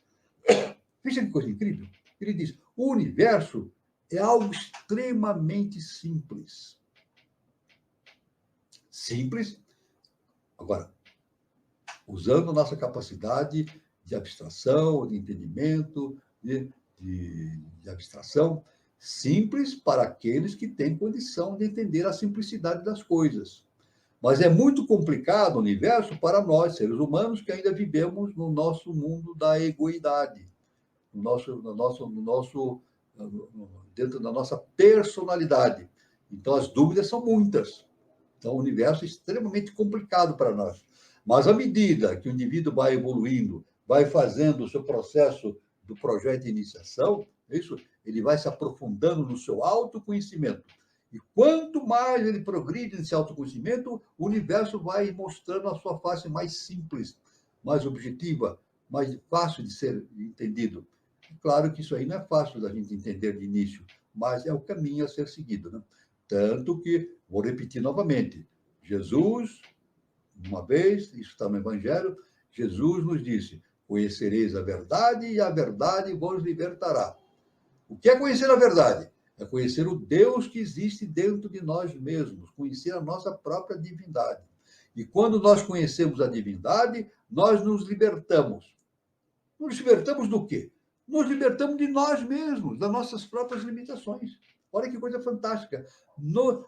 Veja que coisa incrível. Ele diz, o universo é algo extremamente simples. Simples, agora, usando a nossa capacidade de abstração, de entendimento, de abstração, simples para aqueles que têm condição de entender a simplicidade das coisas. Mas é muito complicado o universo para nós, seres humanos, que ainda vivemos no nosso mundo da egoidade, dentro da nossa personalidade. Então, as dúvidas são muitas. Então, o universo é extremamente complicado para nós. Mas, à medida que o indivíduo vai evoluindo, vai fazendo o seu processo do projeto de iniciação, ele vai se aprofundando no seu autoconhecimento. E quanto mais ele progride nesse autoconhecimento, o universo vai mostrando a sua face mais simples, mais objetiva, mais fácil de ser entendido. Claro que isso aí não é fácil da gente entender de início, mas é o caminho a ser seguido, né? Tanto que, vou repetir novamente, Jesus, uma vez, isso está no Evangelho, Jesus nos disse, conhecereis a verdade e a verdade vos libertará. O que é conhecer a verdade? É conhecer o Deus que existe dentro de nós mesmos, conhecer a nossa própria divindade. E quando nós conhecemos a divindade, nós nos libertamos. Nos libertamos do quê? Nos libertamos de nós mesmos, das nossas próprias limitações. Olha que coisa fantástica.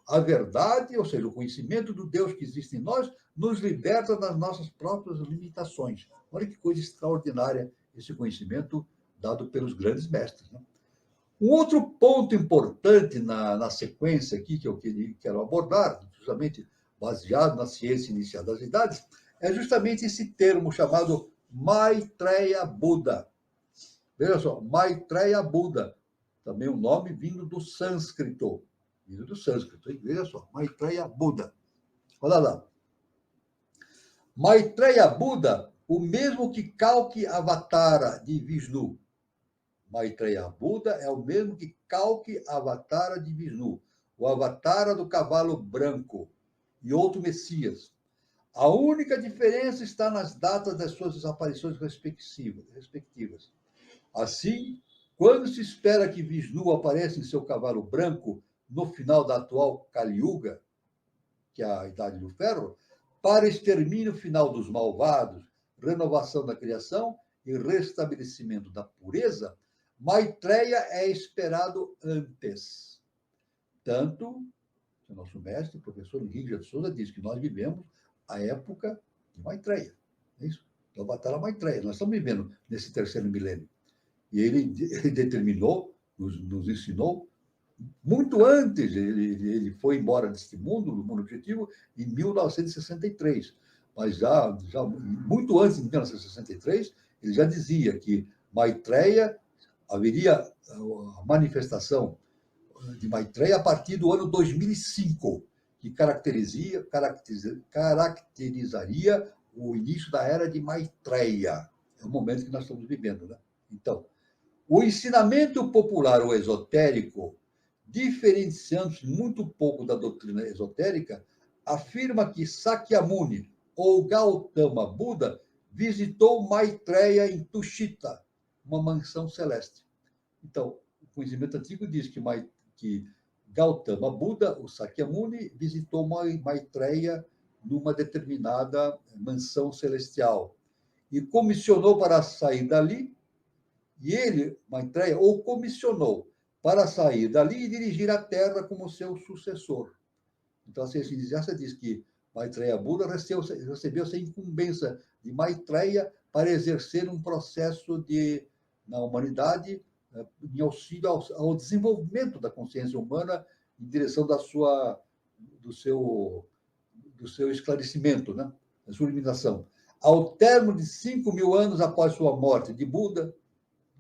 A verdade, ou seja, o conhecimento do Deus que existe em nós, nos liberta das nossas próprias limitações. Olha que coisa extraordinária esse conhecimento dado pelos grandes mestres, né? Um outro ponto importante na sequência aqui que eu quero abordar, justamente baseado na ciência inicial das idades, é justamente esse termo chamado Maitreya Buda. Veja só, Maitreya Buda, também um nome vindo do sânscrito. Veja só, Maitreya Buda. Olha lá. Maitreya Buda, o mesmo que Kalki Avatara de Vishnu. Maitreya Buda é o mesmo que Kalki Avatara de Vishnu, o Avatara do cavalo branco e outro Messias. A única diferença está nas datas das suas aparições respectivas. Assim, quando se espera que Vishnu apareça em seu cavalo branco no final da atual Kali Yuga, que é a Idade do Ferro, para extermínio final dos malvados, renovação da criação e restabelecimento da pureza, Maitreya é esperado antes. Tanto que o nosso mestre, o professor Henrique de Souza, diz que nós vivemos a época de Maitreya. É isso? Do Avatara Maitreya. Nós estamos vivendo nesse terceiro milênio. E ele determinou, nos ensinou, muito antes, ele foi embora deste mundo, do mundo objetivo, em 1963. Mas já muito antes de 1963, ele já dizia que Maitreya haveria a manifestação de Maitreya a partir do ano 2005, que caracterizaria o início da era de Maitreya. É o momento que nós estamos vivendo, né? Então, o ensinamento popular ou esotérico, diferenciando-se muito pouco da doutrina esotérica, afirma que Sakyamuni ou Gautama Buda visitou Maitreya em Tushita, uma mansão celeste. Então, o conhecimento antigo diz que Gautama Buda, o Sakyamuni, visitou Maitreya numa determinada mansão celestial e comissionou para sair dali, e ele, Maitreya, o comissionou para sair dali e dirigir a Terra como seu sucessor. Então, a ciência diz que Maitreya Buda recebeu essa incumbência de Maitreya para exercer um processo na humanidade em auxílio ao desenvolvimento da consciência humana em direção do seu esclarecimento, né? Da sua iluminação. Ao termo de 5.000 anos após sua morte de Buda,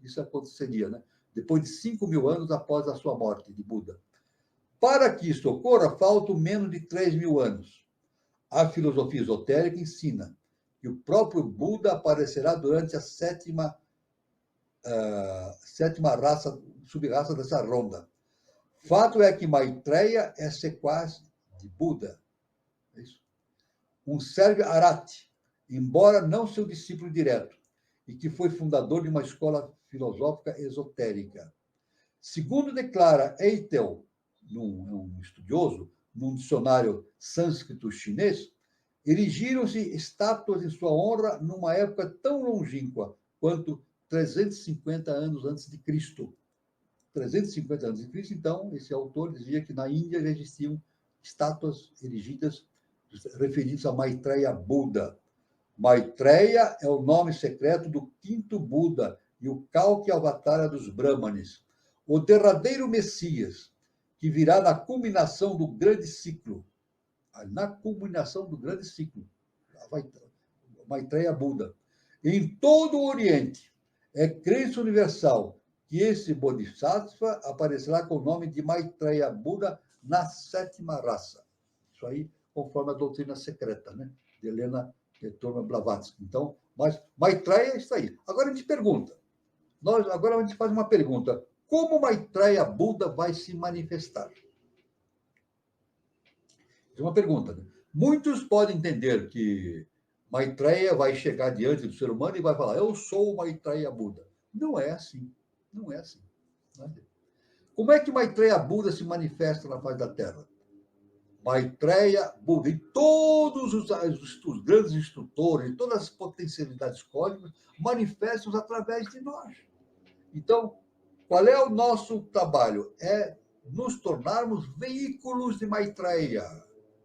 isso aconteceria, né? Depois de 5.000 anos após a sua morte de Buda. Para que isso ocorra, faltam menos de 3.000 anos. A filosofia esotérica ensina que o próprio Buda aparecerá durante a sétima subraça dessa ronda. Fato é que Maitreya é sequaz de Buda. É isso. Um Sérvio Arati, embora não seu discípulo direto, e que foi fundador de uma escola filosófica esotérica. Segundo declara Eitel, um estudioso, num dicionário sânscrito chinês, erigiram-se estátuas em sua honra numa época tão longínqua quanto 350 anos antes de Cristo. 350 anos de Cristo, então, esse autor dizia que na Índia já existiam estátuas erigidas referidas a Maitreya Buda. Maitreya é o nome secreto do quinto Buda e o calque avatara dos Brahmanes, o derradeiro Messias, que virá na culminação do grande ciclo. Na culminação do grande ciclo. Maitreya Buda. Em todo o Oriente, é crença universal que esse Bodhisattva aparecerá com o nome de Maitreya Buda na sétima raça. Isso aí, conforme a doutrina secreta, né? De Helena Turma Blavatsky. Então, mas Maitreya está aí. Agora a gente pergunta. Agora a gente faz uma pergunta. Como Maitreya Buda vai se manifestar? É uma pergunta. Né? Muitos podem entender que Maitreya vai chegar diante do ser humano e vai falar: eu sou o Maitreya Buda. Não é assim. Não é assim. Como é que Maitreya Buda se manifesta na face da Terra? Maitreya Buda e todos os grandes instrutores, todas as potencialidades cósmicas manifestam através de nós. Então, qual é o nosso trabalho? É nos tornarmos veículos de Maitreya.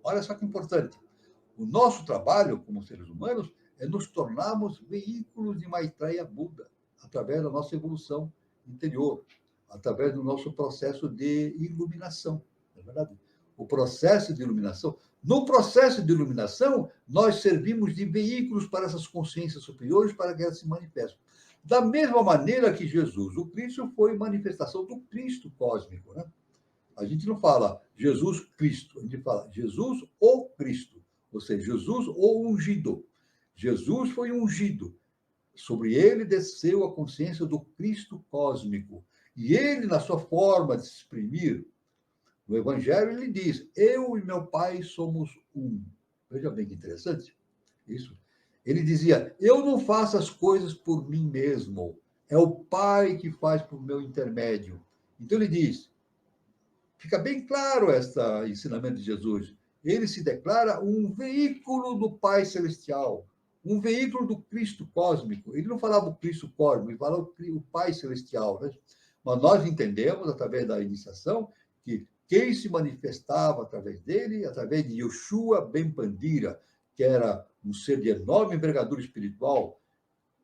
Olha só que importante. O nosso trabalho, como seres humanos, é nos tornarmos veículos de Maitreya Buda, através da nossa evolução interior, através do nosso processo de iluminação. Não é verdade? O processo de iluminação. No processo de iluminação, nós servimos de veículos para essas consciências superiores para que elas se manifestem. Da mesma maneira que Jesus, o Cristo, foi manifestação do Cristo cósmico, né? A gente não fala Jesus Cristo, a gente fala Jesus o Cristo, ou seja, Jesus o ungido. Jesus foi ungido. Sobre ele desceu a consciência do Cristo cósmico. E ele, na sua forma de se exprimir, no Evangelho, ele diz: eu e meu Pai somos um. Veja bem que interessante isso. Ele dizia: eu não faço as coisas por mim mesmo, é o Pai que faz por meu intermédio. Então ele diz, fica bem claro este ensinamento de Jesus: ele se declara um veículo do Pai Celestial, um veículo do Cristo cósmico. Ele não falava o Cristo cósmico, ele falava o Pai Celestial, né? Mas nós entendemos, através da iniciação, que quem se manifestava através dele, através de Yoshua Ben Pandira, que era um ser de enorme envergadura espiritual,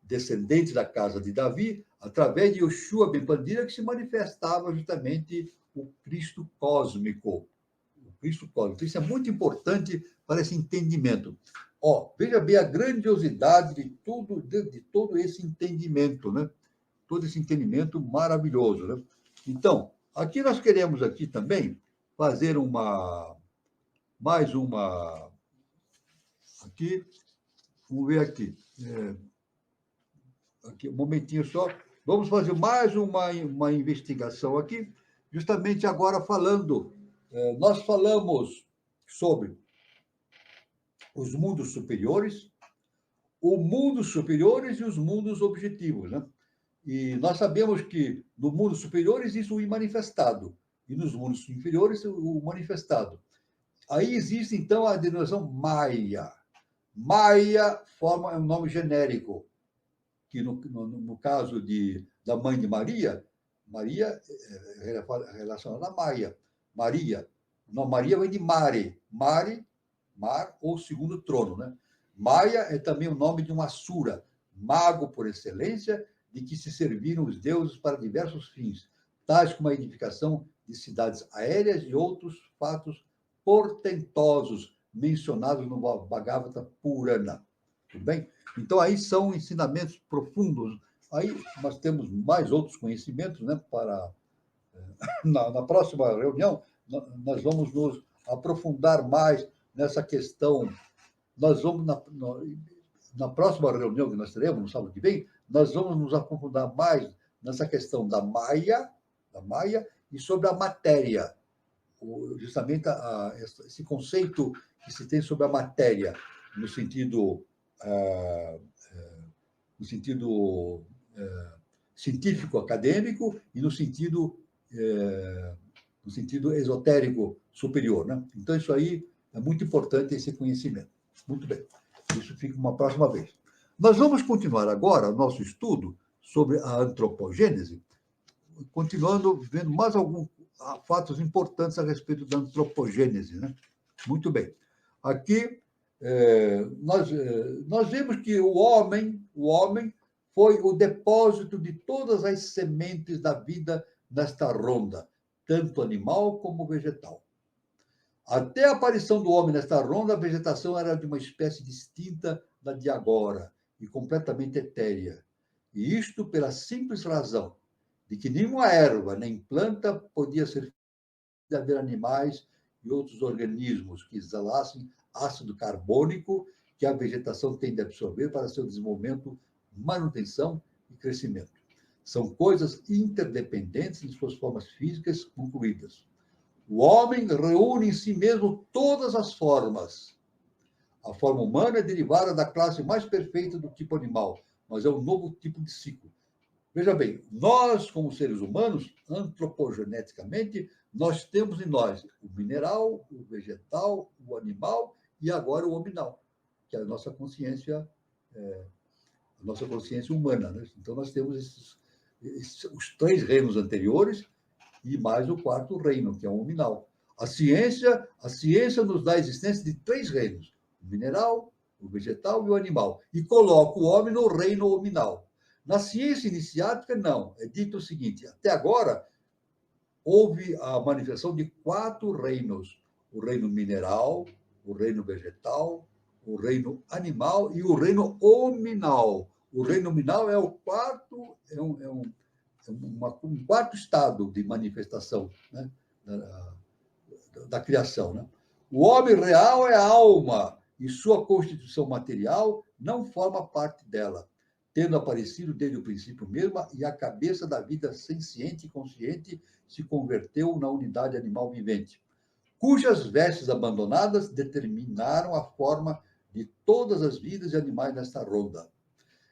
descendente da casa de Davi, através de Yoshua Ben Pandira, que se manifestava justamente o Cristo cósmico. O Cristo cósmico. Então, isso é muito importante para esse entendimento. Veja bem a grandiosidade de todo esse entendimento, né? Todo esse entendimento maravilhoso, né? Então, aqui nós queremos aqui também fazer mais uma... Aqui, vamos ver aqui. Aqui, um momentinho só. Vamos fazer mais uma investigação aqui, justamente agora falando. Nós falamos sobre os mundos superiores, o mundo superiores e os mundos objetivos, né? E nós sabemos que no mundo superior existe o imanifestado, e nos mundos inferiores o manifestado. Aí existe, então, a denominação Maya. Maya forma um nome genérico, que no caso da mãe de Maria, Maria é relacionada a Maia. Maria. Não, Maria vem de Mare. Mare, mar ou segundo trono, né? Maia é também o nome de um Asura, mago por excelência, de que se serviram os deuses para diversos fins, tais como a edificação de cidades aéreas e outros fatos portentosos mencionados no Bhagavata Purana. Tudo bem? Então, aí são ensinamentos profundos. Aí nós temos mais outros conhecimentos, né? Na próxima reunião, nós vamos nos aprofundar mais nessa questão. Nós vamos, na próxima reunião que nós teremos, no sábado que vem, nós vamos nos aprofundar mais nessa questão da Maya e sobre a matéria. Justamente esse conceito que se tem sobre a matéria, no sentido científico, acadêmico e no sentido esotérico superior, né? Então, isso aí é muito importante, esse conhecimento. Muito bem. Isso fica uma próxima vez. Nós vamos continuar agora o nosso estudo sobre a antropogênese, continuando vendo mais alguns fatos importantes a respeito da antropogênese, né? Muito bem. Aqui, nós vemos que o homem foi o depósito de todas as sementes da vida nesta ronda, tanto animal como vegetal. Até a aparição do homem nesta ronda, a vegetação era de uma espécie distinta da de agora e completamente etérea. E isto pela simples razão de que nenhuma erva nem planta podia ser de haver animais e outros organismos que exalassem ácido carbônico que a vegetação tem de absorver para seu desenvolvimento, manutenção e crescimento. São coisas interdependentes em suas formas físicas concluídas. O homem reúne em si mesmo todas as formas. A forma humana é derivada da classe mais perfeita do tipo animal, mas é um novo tipo de ciclo. Veja bem, nós, como seres humanos, antropogeneticamente, nós temos em nós o mineral, o vegetal, o animal e agora o hominal, que é a nossa consciência humana, né? Então, nós temos os 3 reinos anteriores e mais o 4º reino, que é o hominal. A ciência nos dá a existência de 3 reinos, o mineral, o vegetal e o animal, e coloca o homem no reino hominal. Na ciência iniciática, não. É dito o seguinte, até agora, houve a manifestação de 4 reinos, o reino mineral, o reino vegetal, o reino animal e o reino hominal. O reino hominal é o quarto, um quarto estado de manifestação, né, da criação, né? O homem real é a alma e sua constituição material não forma parte dela, tendo aparecido desde o princípio mesmo, e a cabeça da vida senciente e consciente se converteu na unidade animal vivente, cujas vestes abandonadas determinaram a forma de todas as vidas e animais nesta ronda.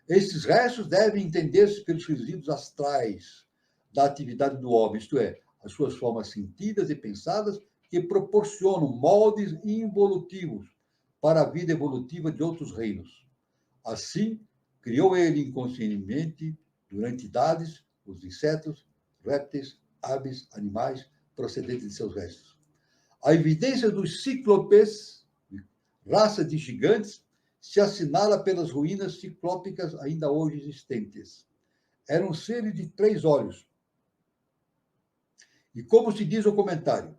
Esses restos devem entender-se pelos resíduos astrais da atividade do homem, isto é, as suas formas sentidas e pensadas que proporcionam moldes involutivos para a vida evolutiva de outros reinos. Assim, criou ele inconscientemente, durante idades, os insetos, répteis, aves, animais, procedentes de seus restos. A evidência dos cíclopes, raça de gigantes, se assinala pelas ruínas ciclópicas ainda hoje existentes. Eram seres de 3 olhos. E como se diz o comentário,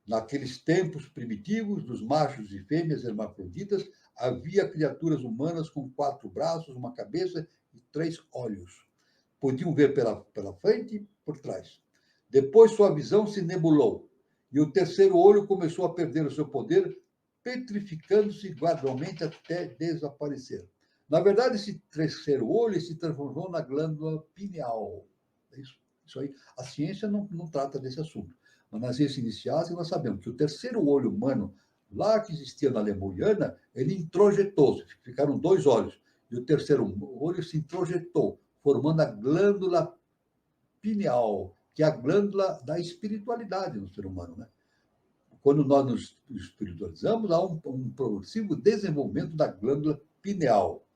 naqueles tempos primitivos, dos machos e fêmeas hermafroditas, havia criaturas humanas com 4 braços, uma cabeça e 3 olhos. Podiam ver pela frente e por trás. Depois sua visão se nebulou, e o terceiro olho começou a perder o seu poder, petrificando-se gradualmente até desaparecer. Na verdade, esse terceiro olho se transformou na glândula pineal. Isso aí, a ciência não trata desse assunto. Mas nas ciências iniciais, nós sabemos que o terceiro olho humano, lá que existia na Lemuriana, ele introjetou-se, ficaram 2 olhos, e o terceiro olho se introjetou, formando a glândula pineal, que é a glândula da espiritualidade no ser humano, né? Quando nós nos espiritualizamos, há um progressivo desenvolvimento da glândula pineal.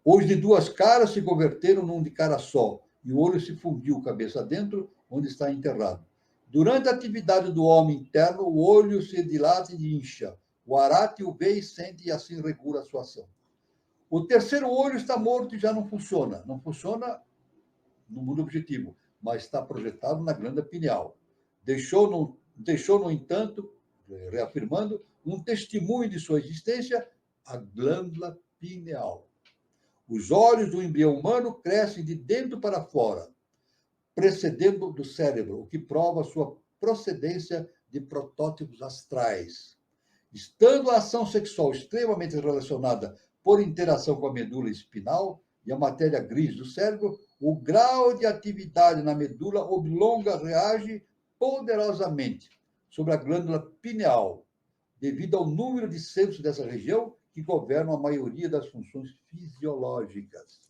Os de 2 caras se converteram num de cara só, e o olho se fundiu cabeça dentro, onde está enterrado. Durante a atividade do homem interno, o olho se dilata e incha. O arate o vê e sente, e assim regula a sua ação. O terceiro olho está morto e já não funciona. Não funciona no mundo objetivo, mas está projetado na glândula pineal. Deixou, no entanto, reafirmando, um testemunho de sua existência, a glândula pineal. Os olhos do embrião humano crescem de dentro para fora, precedendo do cérebro, o que prova sua procedência de protótipos astrais. Estando a ação sexual extremamente relacionada por interação com a medula espinal e a matéria gris do cérebro, o grau de atividade na medula oblonga reage poderosamente sobre a glândula pineal, devido ao número de centros dessa região que governam a maioria das funções fisiológicas.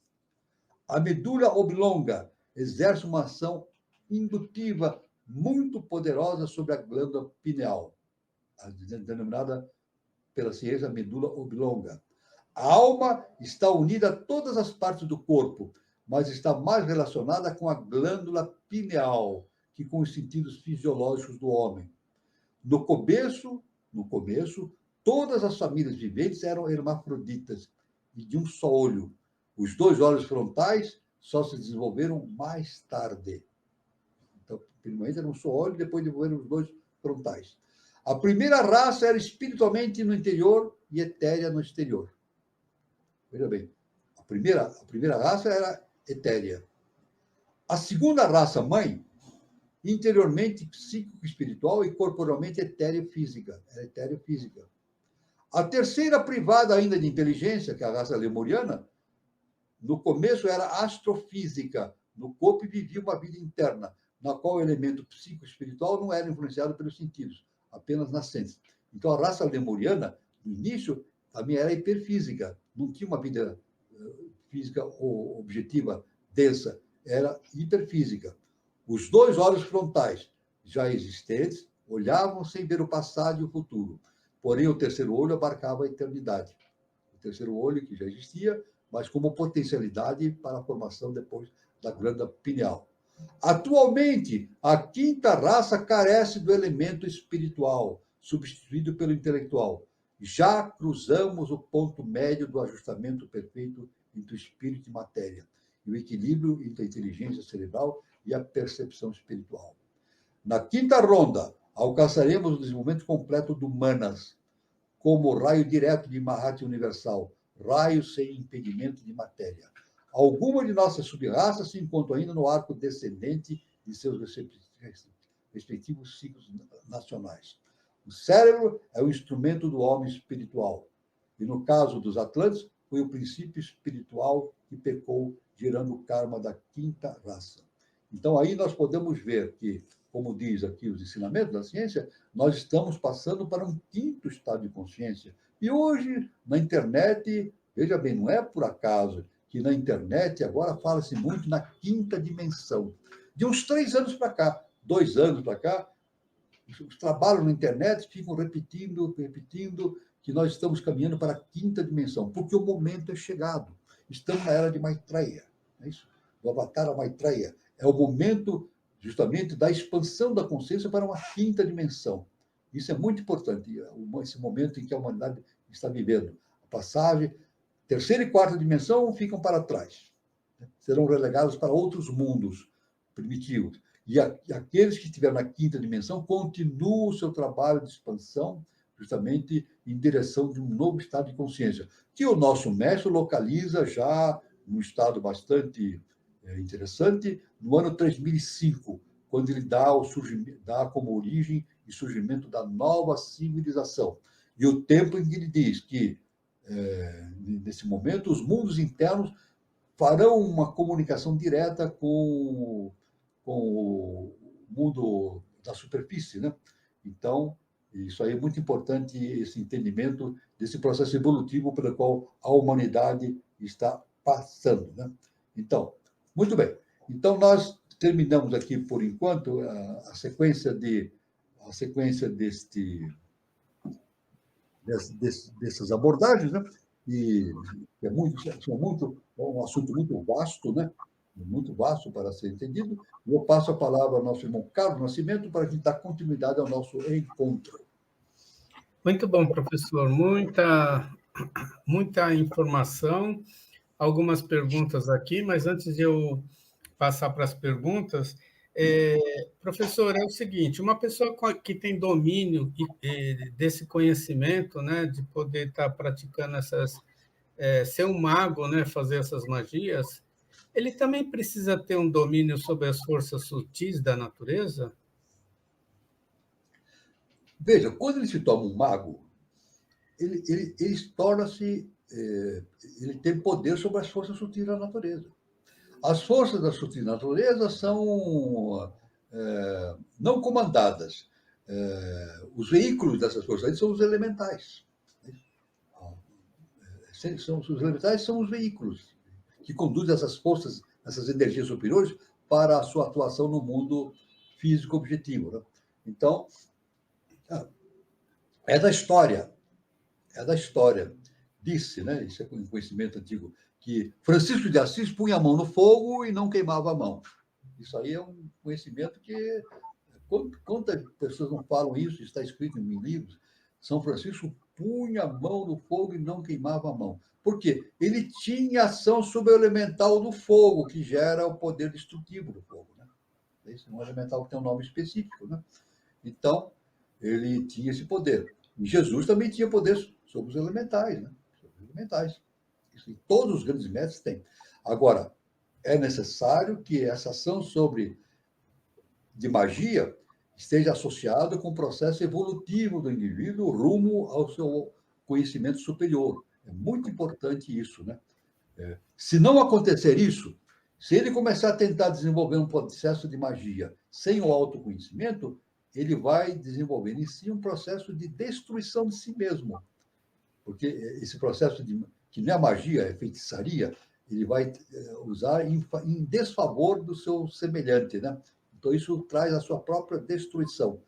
A medula oblonga exerce uma ação indutiva muito poderosa sobre a glândula pineal, denominada pela ciência medula oblonga. A alma está unida a todas as partes do corpo, mas está mais relacionada com a glândula pineal que com os sentidos fisiológicos do homem. No começo, todas as famílias viventes eram hermafroditas e de um só olho. Os 2 olhos frontais só se desenvolveram mais tarde. Então, primeiramente era um só olho, depois desenvolveram os 2 frontais. A primeira raça era espiritualmente no interior e etérea no exterior. Veja bem, a primeira raça era etérea. A segunda raça mãe, interiormente psíquico-espiritual e corporalmente etéreo-física. Era etéreo-física. A terceira, privada ainda de inteligência, que é a raça lemuriana, no começo era astrofísica, no corpo, e vivia uma vida interna, na qual o elemento psico-espiritual não era influenciado pelos sentidos, apenas nascentes. Então, a raça lemuriana, no início, também era hiperfísica, não tinha uma vida física ou objetiva densa, era hiperfísica. Os 2 olhos frontais, já existentes, olhavam sem ver o passado e o futuro. Porém, o terceiro olho abarcava a eternidade. O terceiro olho, que já existia, mas como potencialidade para a formação depois da glândula pineal. Atualmente, a quinta raça carece do elemento espiritual, substituído pelo intelectual. Já cruzamos o ponto médio do ajustamento perfeito entre o espírito e matéria, e o equilíbrio entre a inteligência cerebral e a percepção espiritual. Na quinta ronda, alcançaremos o desenvolvimento completo do Manas, como raio direto de Mahati universal, raio sem impedimento de matéria. Algumas de nossas sub-raças se encontram ainda no arco descendente de seus respectivos ciclos nacionais. O cérebro é o instrumento do homem espiritual. E no caso dos Atlantes, foi o princípio espiritual que pecou, gerando o karma da quinta raça. Então, aí nós podemos ver que, como diz aqui os ensinamentos da ciência, nós estamos passando para um quinto estado de consciência. E hoje, na internet, veja bem, não é por acaso que na internet agora fala-se muito na quinta dimensão. De uns 3 anos para cá, 2 anos para cá, os trabalhos na internet ficam repetindo que nós estamos caminhando para a quinta dimensão, porque o momento é chegado. Estamos na era de Maitreya, é isso? Do Avatara Maitreya. É o momento, justamente, da expansão da consciência para uma quinta dimensão. Isso é muito importante, esse momento em que a humanidade está vivendo. A passagem, terceira e quarta dimensão ficam para trás. Serão relegados para outros mundos primitivos. E aqueles que estiveram na quinta dimensão continuam o seu trabalho de expansão, justamente em direção de um novo estado de consciência, que o nosso mestre localiza já num estado bastante interessante, no ano 3005, quando ele dá como origem e surgimento da nova civilização. E o tempo em que ele diz que, nesse momento, os mundos internos farão uma comunicação direta com o mundo da superfície, né? Então, isso aí é muito importante, esse entendimento desse processo evolutivo pelo qual a humanidade está passando, né? Então, muito bem. Então, nós terminamos aqui, por enquanto, a sequência dessas abordagens, né? E é um assunto muito vasto, né? Muito vasto para ser entendido. Eu passo a palavra ao nosso irmão Carlos Nascimento para a gente dar continuidade ao nosso encontro. Muito bom, professor. Muita informação, algumas perguntas aqui, mas antes de eu passar para as perguntas, professor, é o seguinte, uma pessoa que tem domínio desse conhecimento, né, de poder estar praticando ser um mago, né, fazer essas magias, ele também precisa ter um domínio sobre as forças sutis da natureza? Veja, quando ele se torna um mago, ele torna-se, ele tem poder sobre as forças sutis da natureza. As forças da sutil natureza são não comandadas. Os veículos dessas forças são os elementais. Os elementais são os veículos que conduzem essas forças, essas energias superiores para a sua atuação no mundo físico objetivo, né? Então, é da história. Disse, né? Isso é um conhecimento antigo, que Francisco de Assis punha a mão no fogo e não queimava a mão. Isso aí é um conhecimento que... Quantas pessoas não falam isso? Está escrito em livros. São Francisco punha a mão no fogo e não queimava a mão. Por quê? Ele tinha ação sobre o elemental do fogo, que gera o poder destrutivo do fogo, né? Esse é um elemental que tem um nome específico, né? Então, ele tinha esse poder. E Jesus também tinha poder sobre os elementais, né? Sobre os elementais. Isso, todos os grandes mestres têm. Agora, é necessário que essa ação de magia esteja associada com o processo evolutivo do indivíduo rumo ao seu conhecimento superior. É muito importante isso, né? Se não acontecer isso, se ele começar a tentar desenvolver um processo de magia sem o autoconhecimento, ele vai desenvolver em si um processo de destruição de si mesmo. Porque esse processo que não é magia, é feitiçaria, ele vai usar em desfavor do seu semelhante, né? Então, isso traz a sua própria destruição,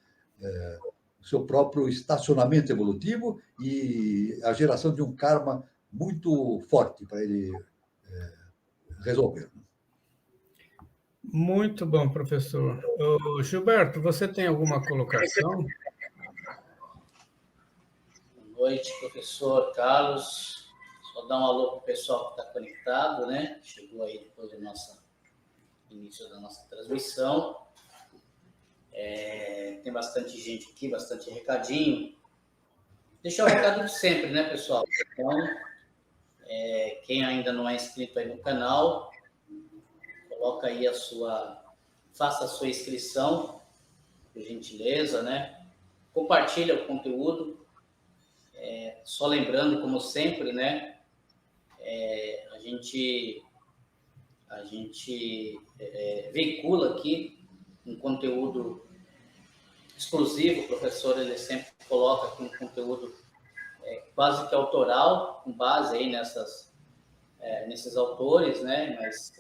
o seu próprio estacionamento evolutivo e a geração de um karma muito forte para ele resolver. Muito bom, professor. Gilberto, você tem alguma colocação? Boa noite, professor Carlos. Só dar um alô para o pessoal que está conectado, né? Chegou aí depois do início da nossa transmissão. Tem bastante gente aqui, bastante recadinho. Deixar o recado de sempre, né, pessoal? Então, quem ainda não é inscrito aí no canal, coloca aí faça a sua inscrição, por gentileza, né? Compartilha o conteúdo. Só lembrando, como sempre, né? A gente veicula aqui um conteúdo exclusivo. O professor ele sempre coloca aqui um conteúdo quase que autoral, com base aí nesses autores, né? Mas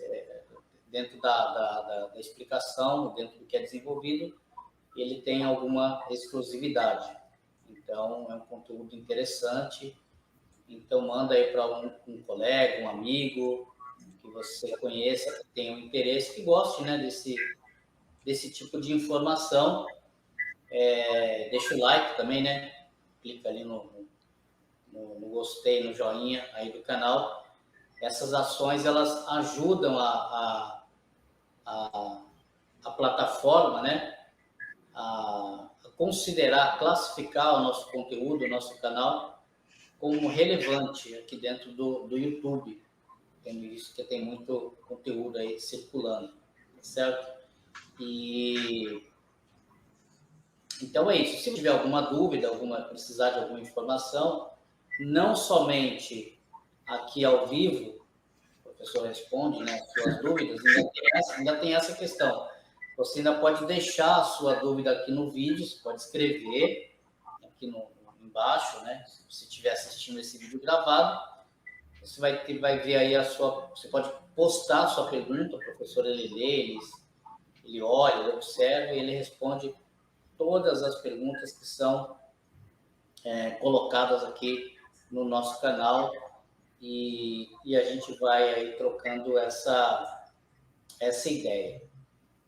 dentro da explicação, dentro do que é desenvolvido, ele tem alguma exclusividade. Então, é um conteúdo interessante. Então, manda aí para um colega, um amigo que você conheça, que tenha um interesse, que goste, né, desse tipo de informação. Deixa o like também, né? Clica ali no gostei, no joinha aí do canal. Essas ações, elas ajudam a plataforma, né, a considerar, classificar o nosso conteúdo, o nosso canal, como relevante aqui dentro do YouTube. Tendo isso, que tem muito conteúdo aí circulando, certo? Então é isso. Se tiver alguma dúvida, precisar de alguma informação, não somente aqui ao vivo, o professor responde, né, as suas dúvidas, ainda tem essa questão. Você ainda pode deixar a sua dúvida aqui no vídeo, você pode escrever aqui embaixo, né? Se você estiver assistindo esse vídeo gravado, você vai ver aí você pode postar a sua pergunta, o professor ele lê, ele olha, ele observa e ele responde todas as perguntas que são colocadas aqui no nosso canal e a gente vai aí trocando essa ideia.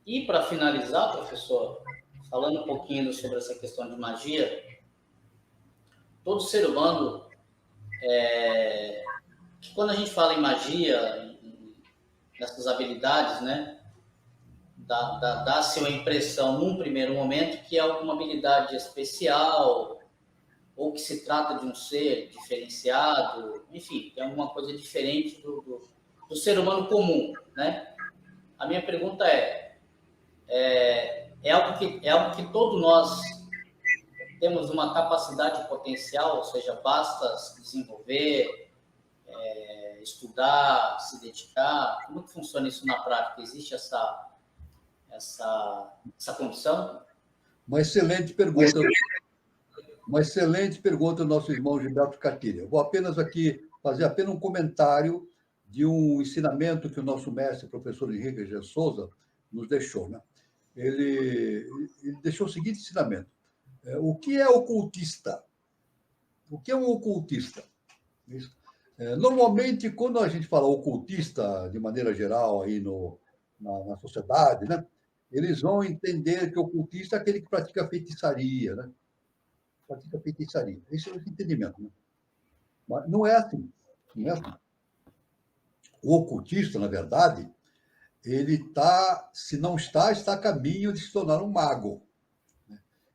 E para finalizar, professor, falando um pouquinho sobre essa questão de magia, todo ser humano, que quando a gente fala em magia, nessas habilidades, né, dá-se uma impressão, num primeiro momento, que é alguma habilidade especial, ou que se trata de um ser diferenciado, enfim, tem alguma coisa diferente do ser humano comum, né? A minha pergunta é algo que todos nós temos uma capacidade potencial, ou seja, basta se desenvolver, estudar, se dedicar. Como que funciona isso na prática? Existe essa condição? Uma excelente pergunta. Uma excelente pergunta do nosso irmão Gilberto Cartilha. Eu vou apenas aqui fazer apenas um comentário de um ensinamento que o nosso mestre, o professor Henrique G. Souza, nos deixou. Né? Ele deixou o seguinte ensinamento. O que é ocultista? O que é um ocultista? Normalmente, quando a gente fala ocultista, de maneira geral, aí na sociedade, né, eles vão entender que ocultista é aquele que pratica feitiçaria, né? Pratica feitiçaria. Esse é o entendimento. Né? Mas não é assim. Não é assim. O ocultista, na verdade, ele está, se não está a caminho de se tornar um mago.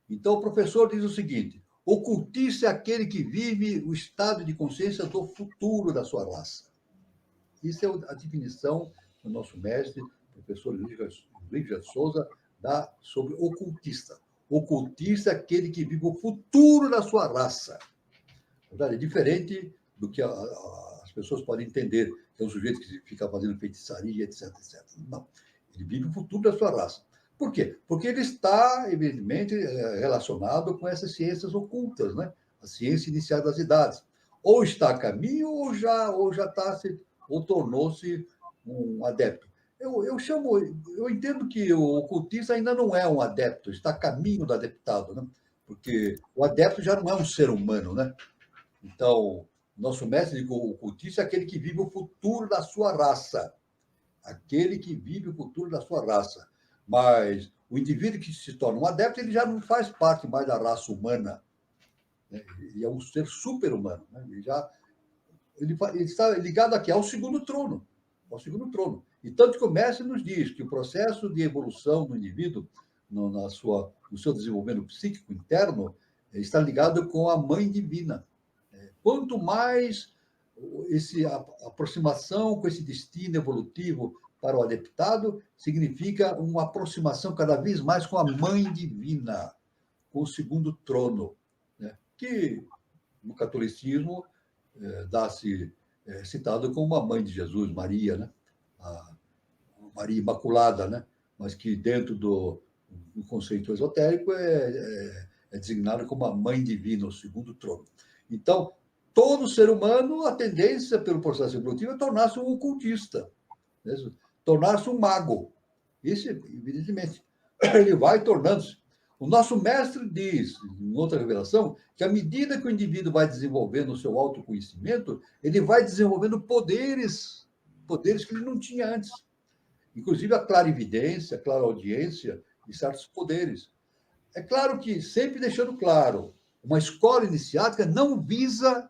Então, o professor diz o seguinte: ocultista é aquele que vive o estado de consciência do futuro da sua raça. Isso é a definição que o nosso mestre, o professor Lívia Souza, dá sobre ocultista. Ocultista é aquele que vive o futuro da sua raça. É diferente do que as pessoas podem entender, que é um sujeito que fica fazendo feitiçaria, etc, etc. Não. Ele vive o futuro da sua raça. Por quê? Porque ele está, evidentemente, relacionado com essas ciências ocultas, né? A ciência inicial das idades. Ou está a caminho, ou já está, ou tornou-se um adepto. Eu entendo que o ocultista ainda não é um adepto, está a caminho do adeptado, né? Porque o adepto já não é um ser humano, né? Então, nosso mestre de ocultista é aquele que vive o futuro da sua raça. Aquele que vive o futuro da sua raça. Mas o indivíduo que se torna um adepto, ele já não faz parte mais da raça humana. Né? Ele é um ser super-humano. Né? Ele está ligado aqui ao segundo trono. Ao segundo trono. E tanto que o mestre nos diz que o processo de evolução do indivíduo, no seu desenvolvimento psíquico interno, está ligado com a mãe divina. Quanto mais essa aproximação com esse destino evolutivo para o adeptado, significa uma aproximação cada vez mais com a mãe divina, com o segundo trono, né? Que no catolicismo dá-se citado como a mãe de Jesus, Maria, né? A Maria Imaculada, né? Mas que dentro do conceito esotérico é designado como a mãe divina, o segundo trono. Então, todo ser humano, a tendência pelo processo evolutivo é tornar-se um ocultista, né? Tornar-se um mago. Isso, evidentemente, ele vai tornando-se. O nosso mestre diz, em outra revelação, que à medida que o indivíduo vai desenvolvendo o seu autoconhecimento, ele vai desenvolvendo poderes que ele não tinha antes. Inclusive a clarividência, a clareaudiência e certos poderes. É claro que, sempre deixando claro, uma escola iniciática não visa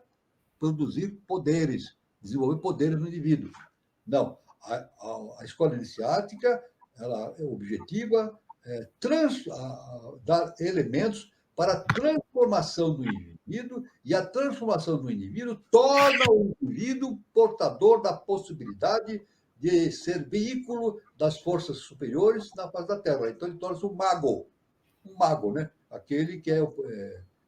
produzir poderes, desenvolver poderes no indivíduo. Não. A escola iniciática ela é objetiva dar elementos para a transformação do indivíduo, e a transformação do indivíduo torna o indivíduo portador da possibilidade de ser veículo das forças superiores na face da Terra. Então, ele torna-se um mago, né? Aquele que é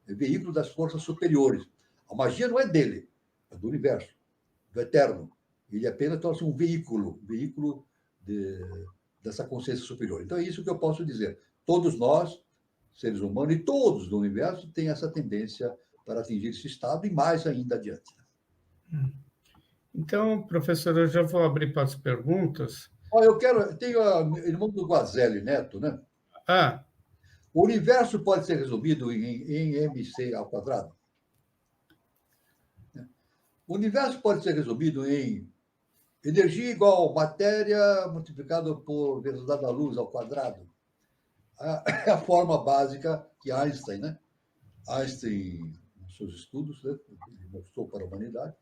veículo das forças superiores. A magia não é dele, é do universo, do eterno. Ele apenas torna-se um veículo dessa consciência superior. Então, é isso que eu posso dizer. Todos nós, seres humanos, e todos do universo, têm essa tendência para atingir esse estado e mais ainda adiante. Então, professor, eu já vou abrir para as perguntas. Tenho o irmão do Guazelli Neto, né? O universo pode ser resumido em mc ao quadrado? O universo pode ser resumido em energia igual matéria multiplicado por velocidade da luz ao quadrado. É a forma básica que Einstein, né? Einstein, nos seus estudos, né? Ele mostrou para a humanidade.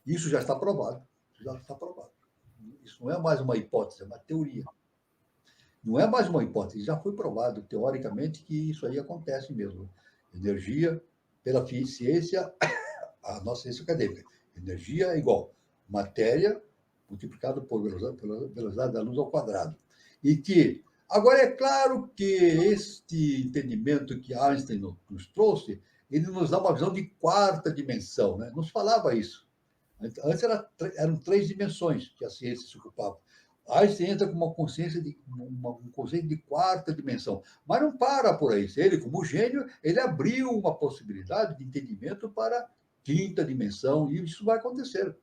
Isso já está provado. Isso não é mais uma hipótese, é uma teoria. Não é mais uma hipótese, já foi provado teoricamente que isso aí acontece mesmo. Energia, pela ciência, a nossa ciência acadêmica. Energia é igual matéria multiplicado por velocidade da luz ao quadrado. E que, agora, é claro que este entendimento que Einstein nos trouxe, ele nos dá uma visão de quarta dimensão, né? Nos falava isso. Antes eram 3 dimensões que a ciência se ocupava. Einstein entra com uma consciência um conceito de quarta dimensão. Mas não para por aí. Ele, como gênio, ele abriu uma possibilidade de entendimento para quinta dimensão, e isso vai acontecer.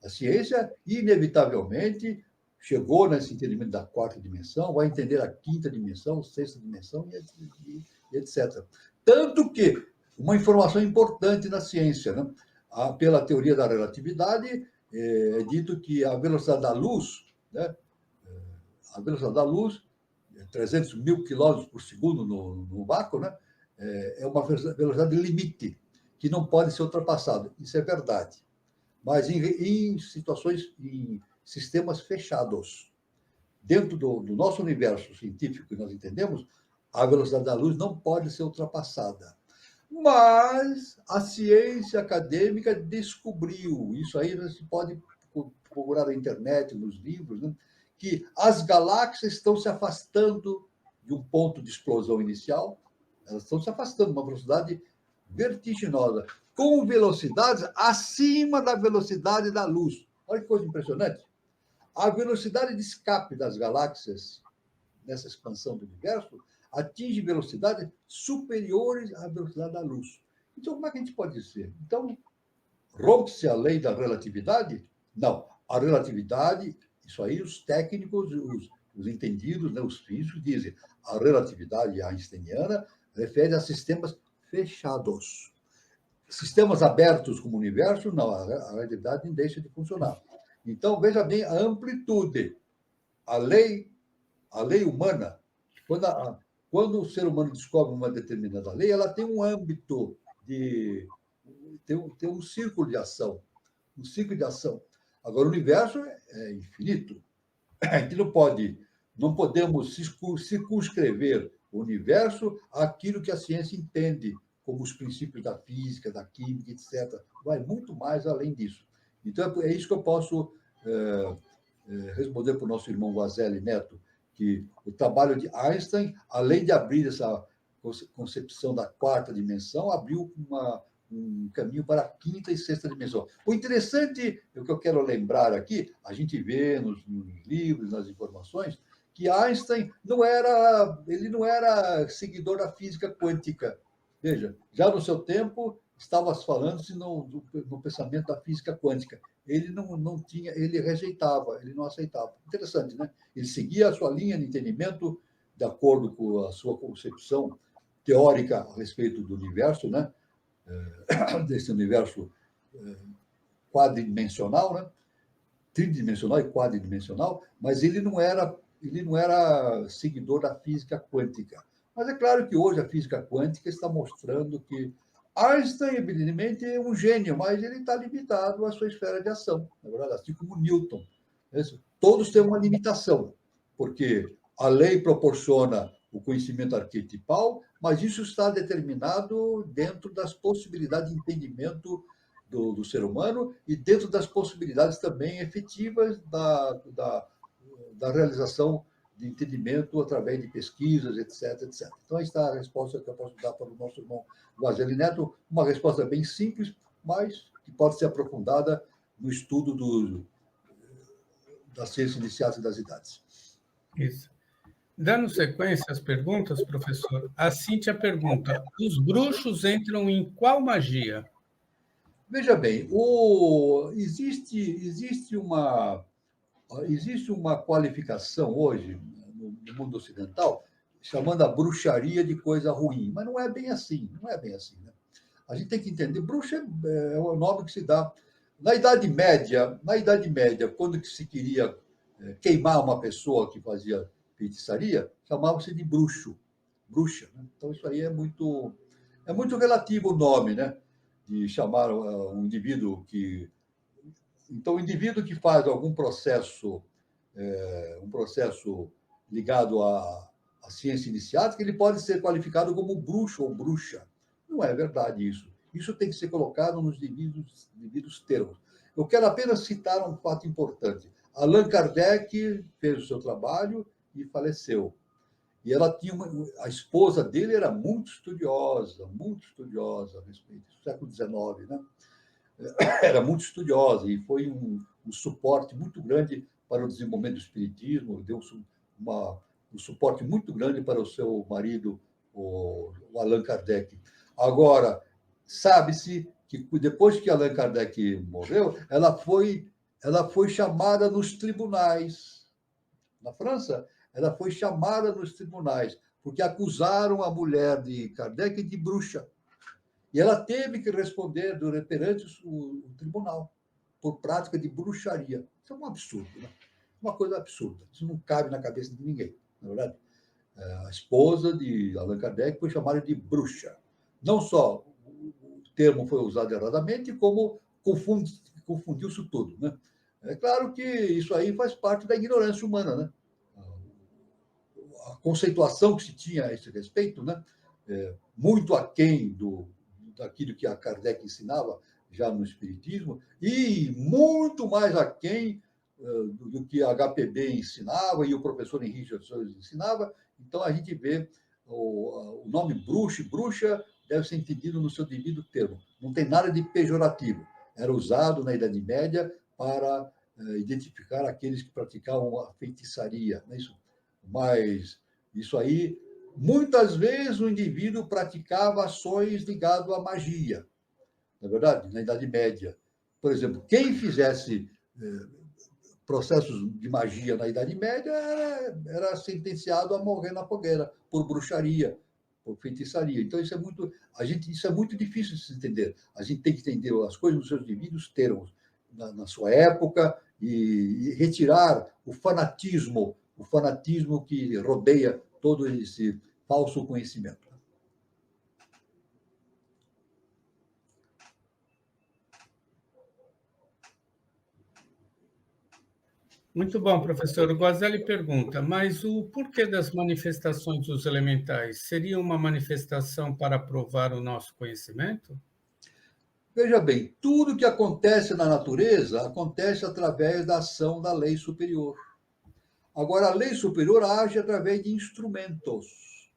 A ciência, inevitavelmente, chegou nesse entendimento da quarta dimensão, vai entender a quinta dimensão, sexta dimensão, e etc. Tanto que, uma informação importante na ciência, né? Pela teoria da relatividade, é dito que a velocidade da luz, né? A velocidade da luz, 300 mil quilômetros por segundo no vácuo, né? É uma velocidade limite, que não pode ser ultrapassada. Isso é verdade. Mas em situações, em sistemas fechados, dentro do nosso universo científico que nós entendemos, a velocidade da luz não pode ser ultrapassada. Mas a ciência acadêmica descobriu, isso aí você pode procurar na internet, nos livros, né? Que as galáxias estão se afastando de um ponto de explosão inicial, elas estão se afastando uma velocidade vertiginosa, com velocidades acima da velocidade da luz. Olha que coisa impressionante. A velocidade de escape das galáxias nessa expansão do universo atinge velocidades superiores à velocidade da luz. Então, como é que a gente pode dizer? Então, rompe-se a lei da relatividade? Não. A relatividade, isso aí os técnicos, os entendidos, né, os físicos dizem, a relatividade einsteiniana refere a sistemas fechados. Sistemas abertos como o universo, não, a relatividade não deixa de funcionar. Então, veja bem a amplitude. A lei humana, quando o ser humano descobre uma determinada lei, ela tem um âmbito tem um círculo de ação. Um ciclo de ação. Agora, o universo é infinito. A gente não podemos circunscrever o universo àquilo que a ciência entende como os princípios da física, da química, etc. Vai muito mais além disso. Então, é isso que eu posso responder para o nosso irmão Guazelli Neto, que o trabalho de Einstein, além de abrir essa concepção da quarta dimensão, abriu um caminho para a quinta e sexta dimensão. O interessante, o que eu quero lembrar aqui, a gente vê nos livros, nas informações, que Einstein não era seguidor da física quântica. Veja, já no seu tempo estava falando-se no pensamento da física quântica. Ele não tinha, ele rejeitava, ele não aceitava. Interessante, né? Ele seguia a sua linha de entendimento de acordo com a sua concepção teórica a respeito do universo, né? Desse universo quadridimensional, né? Tridimensional e quadridimensional, mas ele não era seguidor da física quântica. Mas é claro que hoje a física quântica está mostrando que Einstein, evidentemente, é um gênio, mas ele está limitado à sua esfera de ação, na verdade, assim como Newton. Todos têm uma limitação, porque a lei proporciona o conhecimento arquetipal, mas isso está determinado dentro das possibilidades de entendimento do ser humano e dentro das possibilidades também efetivas da realização de entendimento através de pesquisas, etc, etc. Então, aí está a resposta que eu posso dar para o nosso irmão Guazelli Neto, uma resposta bem simples, mas que pode ser aprofundada no estudo das ciências iniciais e das idades. Isso. Dando sequência às perguntas, professor, a Cíntia pergunta: os bruxos entram em qual magia? Veja bem, existe uma qualificação hoje no mundo ocidental chamando a bruxaria de coisa ruim, mas não é bem assim, não é bem assim, né? A gente tem que entender, bruxa é o nome que se dá na Idade Média, quando que se queria queimar uma pessoa que fazia feitiçaria, chamava-se de bruxo, bruxa, né? Então isso aí é muito relativo o nome, né? De chamar um indivíduo que... Então, o indivíduo que faz algum processo, um processo ligado à ciência iniciática, ele pode ser qualificado como bruxo ou bruxa. Não é verdade isso. Isso tem que ser colocado nos devidos termos. Eu quero apenas citar um fato importante. Allan Kardec fez o seu trabalho e faleceu. E ela tinha a esposa dele era muito estudiosa a respeito do século XIX, né? Era muito estudiosa e foi um suporte muito grande para o desenvolvimento do espiritismo, deu um suporte muito grande para o seu marido, o Allan Kardec. Agora, sabe-se que depois que Allan Kardec morreu, ela foi chamada nos tribunais. Na França, ela foi chamada nos tribunais, porque acusaram a mulher de Kardec de bruxa. E ela teve que responder perante o tribunal por prática de bruxaria. Isso é um absurdo, né? Uma coisa absurda. Isso não cabe na cabeça de ninguém, na verdade. A esposa de Allan Kardec foi chamada de bruxa. Não só o termo foi usado erradamente, como confundiu-se tudo, né? É claro que isso aí faz parte da ignorância humana, né? A conceituação que se tinha a esse respeito, né? Muito aquém daquilo que a Kardec ensinava já no Espiritismo, e muito mais aquém do que a HPB ensinava e o professor Henrique Jesus ensinava. Então, a gente vê o nome bruxo e bruxa deve ser entendido no seu devido termo. Não tem nada de pejorativo. Era usado na Idade Média para identificar aqueles que praticavam a feitiçaria. Não é isso? Mas isso aí, muitas vezes o indivíduo praticava ações ligadas à magia, na verdade, na Idade Média. Por exemplo, quem fizesse processos de magia na Idade Média era sentenciado a morrer na fogueira por bruxaria, por feitiçaria. Então, isso é muito difícil de se entender. A gente tem que entender as coisas nos seus devidos termos, na sua época, e retirar o fanatismo que rodeia todo esse falso conhecimento. Muito bom, professor. O Guazelli pergunta, mas o porquê das manifestações dos elementais? Seria uma manifestação para provar o nosso conhecimento? Veja bem, tudo que acontece na natureza acontece através da ação da lei superior. Agora, a lei superior age através de instrumentos.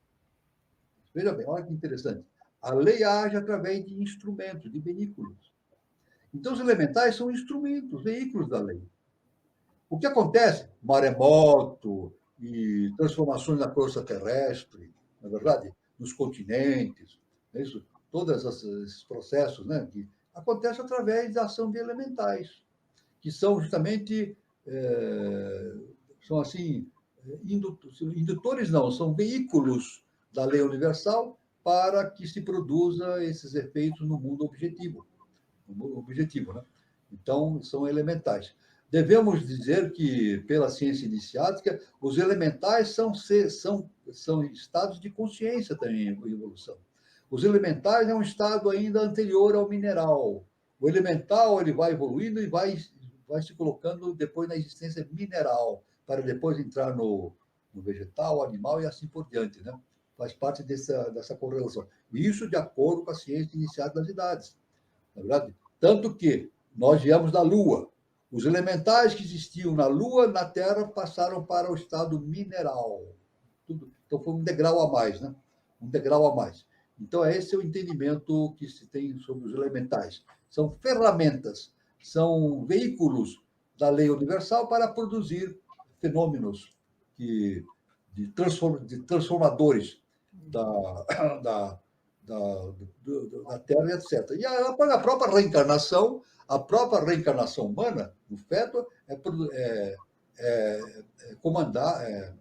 Veja bem, olha que interessante. A lei age através de instrumentos, de veículos. Então, os elementais são instrumentos, veículos da lei. O que acontece? Maremoto e transformações na crosta terrestre, na verdade, nos continentes, é isso? Todos esses processos, né, que acontecem através da ação de elementais, que são justamente, são assim, indutores não, são veículos da lei universal para que se produza esses efeitos no mundo objetivo. No mundo objetivo, né? Então, são elementais. Devemos dizer que, pela ciência iniciática, os elementais são estados de consciência também em evolução. Os elementais é um estado ainda anterior ao mineral. O elemental ele vai evoluindo e vai se colocando depois na existência mineral, para depois entrar no vegetal, animal e assim por diante, né? Faz parte dessa correlação. E isso de acordo com a ciência iniciática das idades, na verdade. Tanto que nós viemos da Lua. Os elementais que existiam na Lua, na Terra, passaram para o estado mineral. Então, foi um degrau a mais, né? Um degrau a mais. Então, esse é o entendimento que se tem sobre os elementais. São ferramentas, são veículos da lei universal para produzir fenômenos de transformadores da Terra, etc. E a própria reencarnação humana, no feto, comandar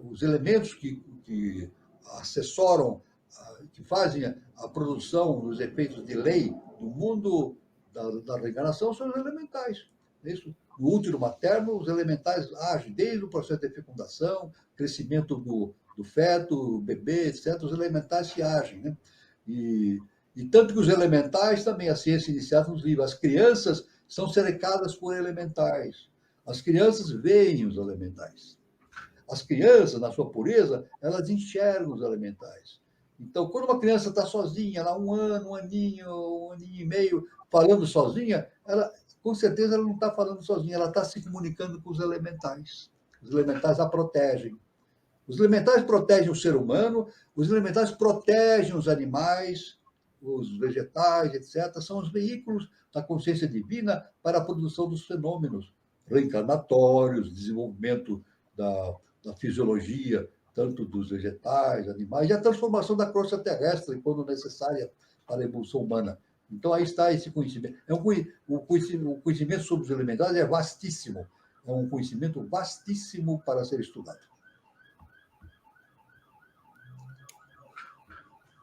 os elementos que assessoram, que fazem a produção dos efeitos de lei do mundo da reencarnação são os elementais. Isso. No útero materno, os elementais agem desde o processo de fecundação, crescimento do feto, bebê, etc. Os elementais se agem, né? E tanto que os elementais também, a ciência iniciada nos livros, as crianças são cercadas por elementais. As crianças veem os elementais. As crianças, na sua pureza, elas enxergam os elementais. Então, quando uma criança está sozinha, lá um aninho e meio, falando sozinha, com certeza ela não está falando sozinha, ela está se comunicando com os elementais. Os elementais a protegem. Os elementais protegem o ser humano, os elementais protegem os animais, os vegetais, etc. São os veículos da consciência divina para a produção dos fenômenos reencarnatórios, desenvolvimento da fisiologia, tanto dos vegetais, animais, e a transformação da crosta terrestre, quando necessária para a evolução humana. Então, aí está esse conhecimento. O conhecimento sobre os elementais é vastíssimo. É um conhecimento vastíssimo para ser estudado.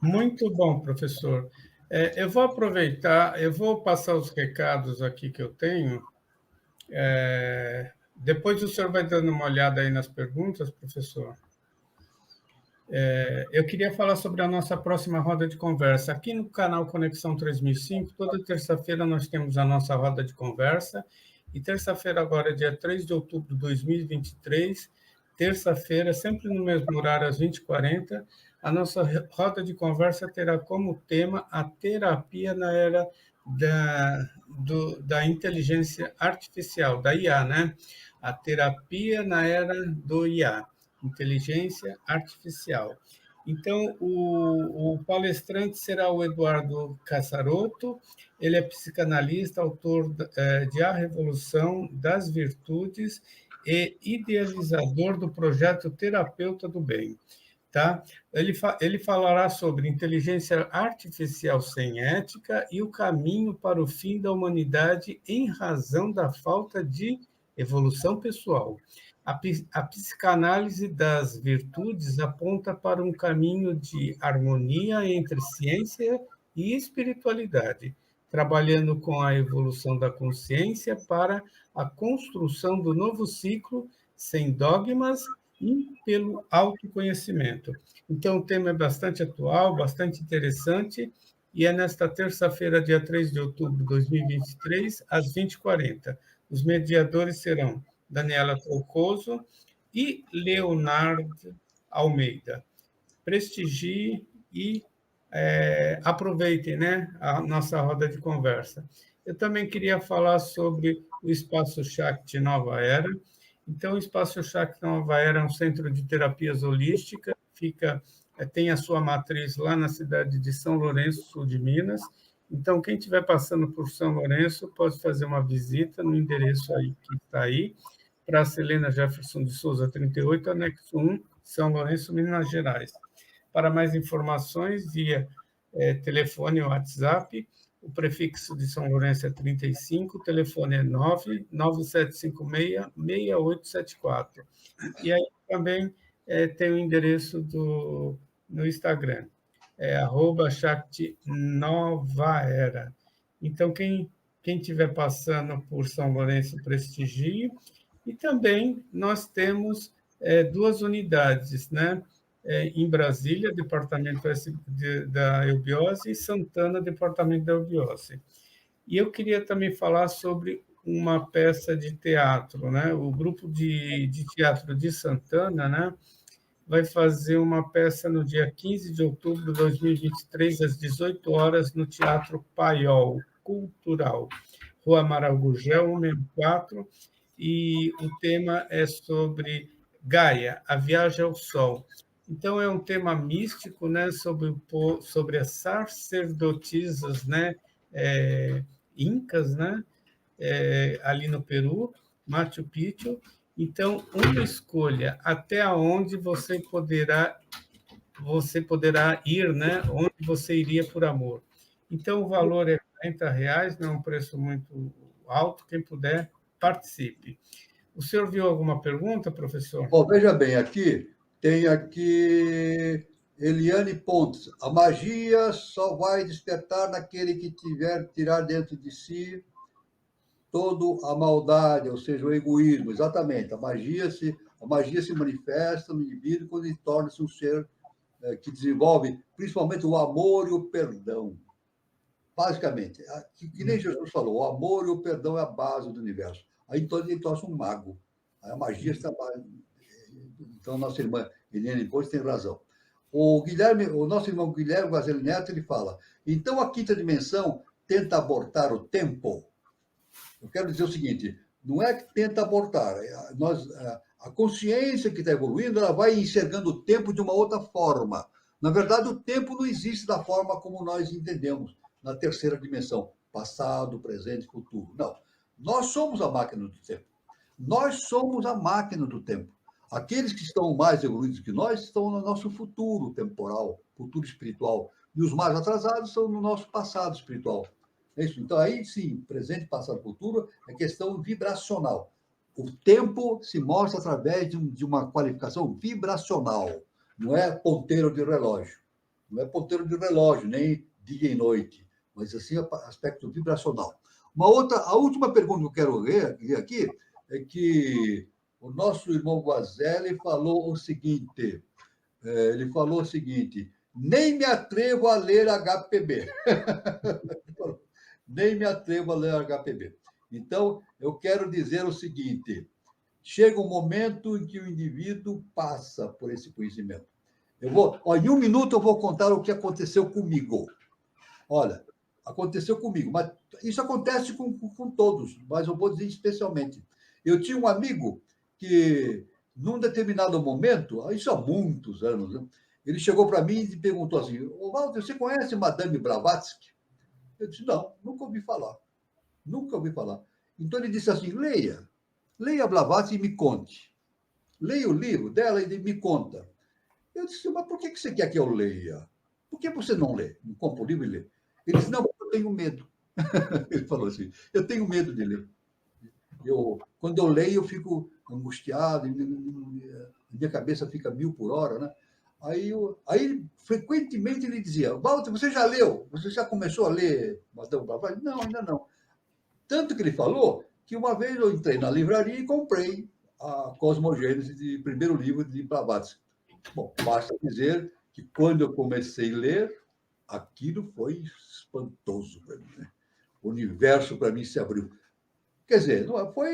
Muito bom, professor. Eu vou aproveitar, eu vou passar os recados aqui que eu tenho. Depois o senhor vai dando uma olhada aí nas perguntas, professor. Eu queria falar sobre a nossa próxima roda de conversa. Aqui no canal Conexão 3005, toda terça-feira nós temos a nossa roda de conversa. E terça-feira, agora, dia 3 de outubro de 2023, terça-feira, sempre no mesmo horário, às 20h40, a nossa roda de conversa terá como tema a terapia na era da inteligência artificial, da IA, né? A terapia na era do IA, inteligência artificial. Então, o palestrante será o Eduardo Cassarotto, ele é psicanalista, autor de A Revolução das Virtudes e idealizador do projeto Terapeuta do Bem. Tá? Ele falará sobre inteligência artificial sem ética e o caminho para o fim da humanidade em razão da falta de evolução pessoal. A psicanálise das virtudes aponta para um caminho de harmonia entre ciência e espiritualidade, trabalhando com a evolução da consciência para a construção do novo ciclo sem dogmas e pelo autoconhecimento. Então, o tema é bastante atual, bastante interessante, e é nesta terça-feira, dia 3 de outubro de 2023, às 20h40. Os mediadores serão Daniela Troncoso e Leonardo Almeida. Prestigie e aproveitem, né, a nossa roda de conversa. Eu também queria falar sobre o Espaço Shakti Nova Era. Então, o Espaço Shakti Nova Era é um centro de terapias holísticas, tem a sua matriz lá na cidade de São Lourenço, sul de Minas. Então, quem estiver passando por São Lourenço pode fazer uma visita no endereço aí que está aí, para a Helena Jefferson de Souza, 38, anexo 1, São Lourenço, Minas Gerais. Para mais informações, via telefone ou WhatsApp, o prefixo de São Lourenço é 35, o telefone é 99756-6874. E aí também tem o endereço no Instagram. Shakti Nova Era. Então, quem estiver passando por São Lourenço, prestigie. E também nós temos 2 unidades, né? Em Brasília, Departamento da Eubiose, e Santana, Departamento da Eubiose. E eu queria também falar sobre uma peça de teatro, né? O grupo de teatro de Santana, né, vai fazer uma peça no dia 15 de outubro de 2023, às 18 horas, no Teatro Paiol Cultural, Rua Amaral Gurgel, 164, e o tema é sobre Gaia, a viagem ao Sol. Então, é um tema místico, né, sobre as sacerdotisas, né, incas, né, ali no Peru, Machu Picchu. Então, uma escolha até onde você poderá ir, né, onde você iria por amor. Então, o valor é R$ 40, não é um preço muito alto, quem puder, participe. O senhor viu alguma pergunta, professor? Bom, veja bem, tem aqui Eliane Pontes. A magia só vai despertar naquele que tirar dentro de si toda a maldade, ou seja, o egoísmo. Exatamente. A magia se manifesta no indivíduo quando ele torna-se um ser que desenvolve principalmente o amor e o perdão. Basicamente, que nem Jesus falou, o amor e o perdão é a base do universo. Aí então ele torna-se um mago. Aí a magia está. Então, nossa irmã Eliane Pontes tem razão. O nosso irmão Guilherme Vazelli Neto, ele fala, então a quinta dimensão tenta abortar o tempo. Eu quero dizer o seguinte, não é que tenta abortar, a consciência que está evoluindo, ela vai enxergando o tempo de uma outra forma. Na verdade, o tempo não existe da forma como nós entendemos, na terceira dimensão, passado, presente, futuro. Não, nós somos a máquina do tempo. Nós somos a máquina do tempo. Aqueles que estão mais evoluídos que nós estão no nosso futuro temporal, futuro espiritual. E os mais atrasados estão no nosso passado espiritual. É isso. Então, aí sim, presente, passado, futuro, é questão vibracional. O tempo se mostra através de uma qualificação vibracional. Não é ponteiro de relógio. Não é ponteiro de relógio, nem dia e noite. Mas, assim, aspecto vibracional. A última pergunta que eu quero ler aqui é que o nosso irmão Guazelli falou o seguinte, nem me atrevo a ler HPB. Nem me atrevo a ler HPB. Então, eu quero dizer o seguinte, chega um momento em que o indivíduo passa por esse conhecimento. Em 1 minuto eu vou contar o que aconteceu comigo. Olha, aconteceu comigo, mas isso acontece com todos, mas eu vou dizer especialmente. Eu tinha um amigo que, num determinado momento, isso há muitos anos, né, ele chegou para mim e perguntou assim, Walter, você conhece Madame Blavatsky? Eu disse, não, nunca ouvi falar. Nunca ouvi falar. Então ele disse assim, leia Blavatsky e me conte. Leia o livro dela e me conta. Eu disse, mas por que você quer que eu leia? Por que você não lê? Não compra o livro e lê? Ele disse, não, eu tenho medo. Ele falou assim, eu tenho medo de ler. Quando eu leio, eu fico angustiado, minha cabeça fica 1000 por hora, né? Aí, frequentemente, ele dizia, Walter, você já leu? Você já começou a ler Madame Blavatsky? Não, ainda não. Tanto que ele falou que uma vez eu entrei na livraria e comprei a Cosmogênese, de primeiro livro de Blavatsky. Bom, basta dizer que quando eu comecei a ler, aquilo foi espantoso para mim, né? O universo para mim se abriu. Quer dizer, foi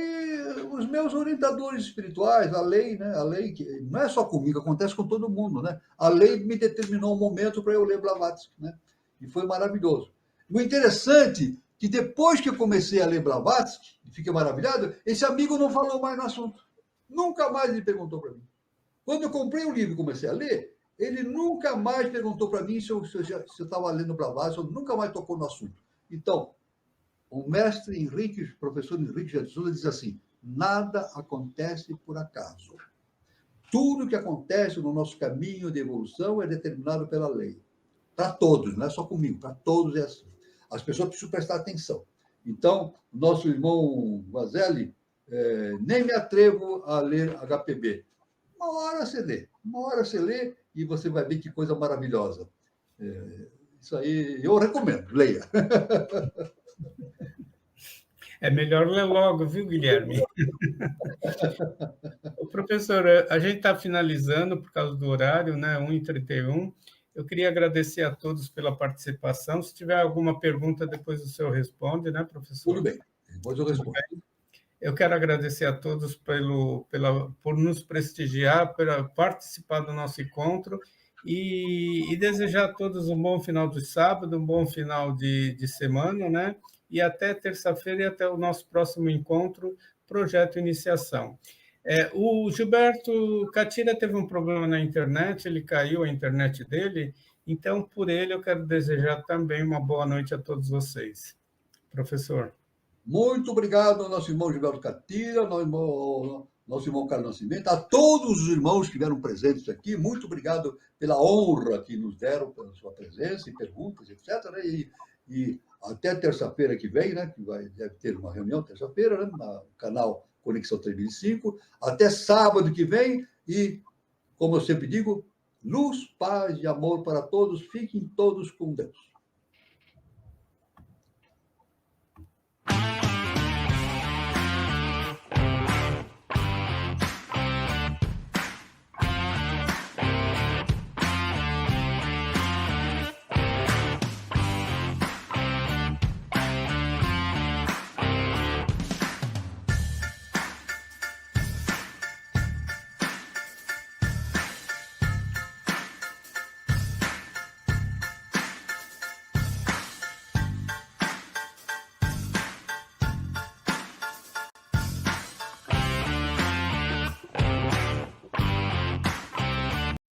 os meus orientadores espirituais, a lei, né? A lei que não é só comigo, acontece com todo mundo, né? A lei me determinou um momento para eu ler Blavatsky, né? E foi maravilhoso. O interessante é que depois que eu comecei a ler Blavatsky, e fiquei maravilhado, esse amigo não falou mais no assunto. Nunca mais ele perguntou para mim. Quando eu comprei o livro e comecei a ler, ele nunca mais perguntou para mim se eu estava lendo Blavatsky, ou nunca mais tocou no assunto. Então, o mestre Henrique, professor Henrique Jesus, diz assim, nada acontece por acaso. Tudo que acontece no nosso caminho de evolução é determinado pela lei. Para todos, não é só comigo, para todos é assim. As pessoas precisam prestar atenção. Então, nosso irmão Vazelli, nem me atrevo a ler HPB. Uma hora você lê e você vai ver que coisa maravilhosa. Isso aí eu recomendo, leia. É melhor ler logo, viu, Guilherme? Professor, a gente está finalizando por causa do horário, né? 1h31. Eu queria agradecer a todos pela participação. Se tiver alguma pergunta, depois o senhor responde, né, professor? Tudo bem, depois eu respondo. Eu quero agradecer a todos por nos prestigiar, por participar do nosso encontro e desejar a todos um bom final de sábado, um bom final de semana, né? E até terça-feira e até o nosso próximo encontro, Projeto Iniciação. O Gilberto Catira teve um problema na internet, ele caiu a internet dele, então, por ele, eu quero desejar também uma boa noite a todos vocês. Professor. Muito obrigado ao nosso irmão Gilberto Catira, nosso irmão Carlos Nascimento, a todos os irmãos que estiveram presentes aqui. Muito obrigado pela honra que nos deram, pela sua presença e perguntas, etc. Né? E até terça-feira que vem, né? Que deve ter uma reunião terça-feira, né? No canal Conexão 3005. Até sábado que vem. E, como eu sempre digo, luz, paz e amor para todos. Fiquem todos com Deus.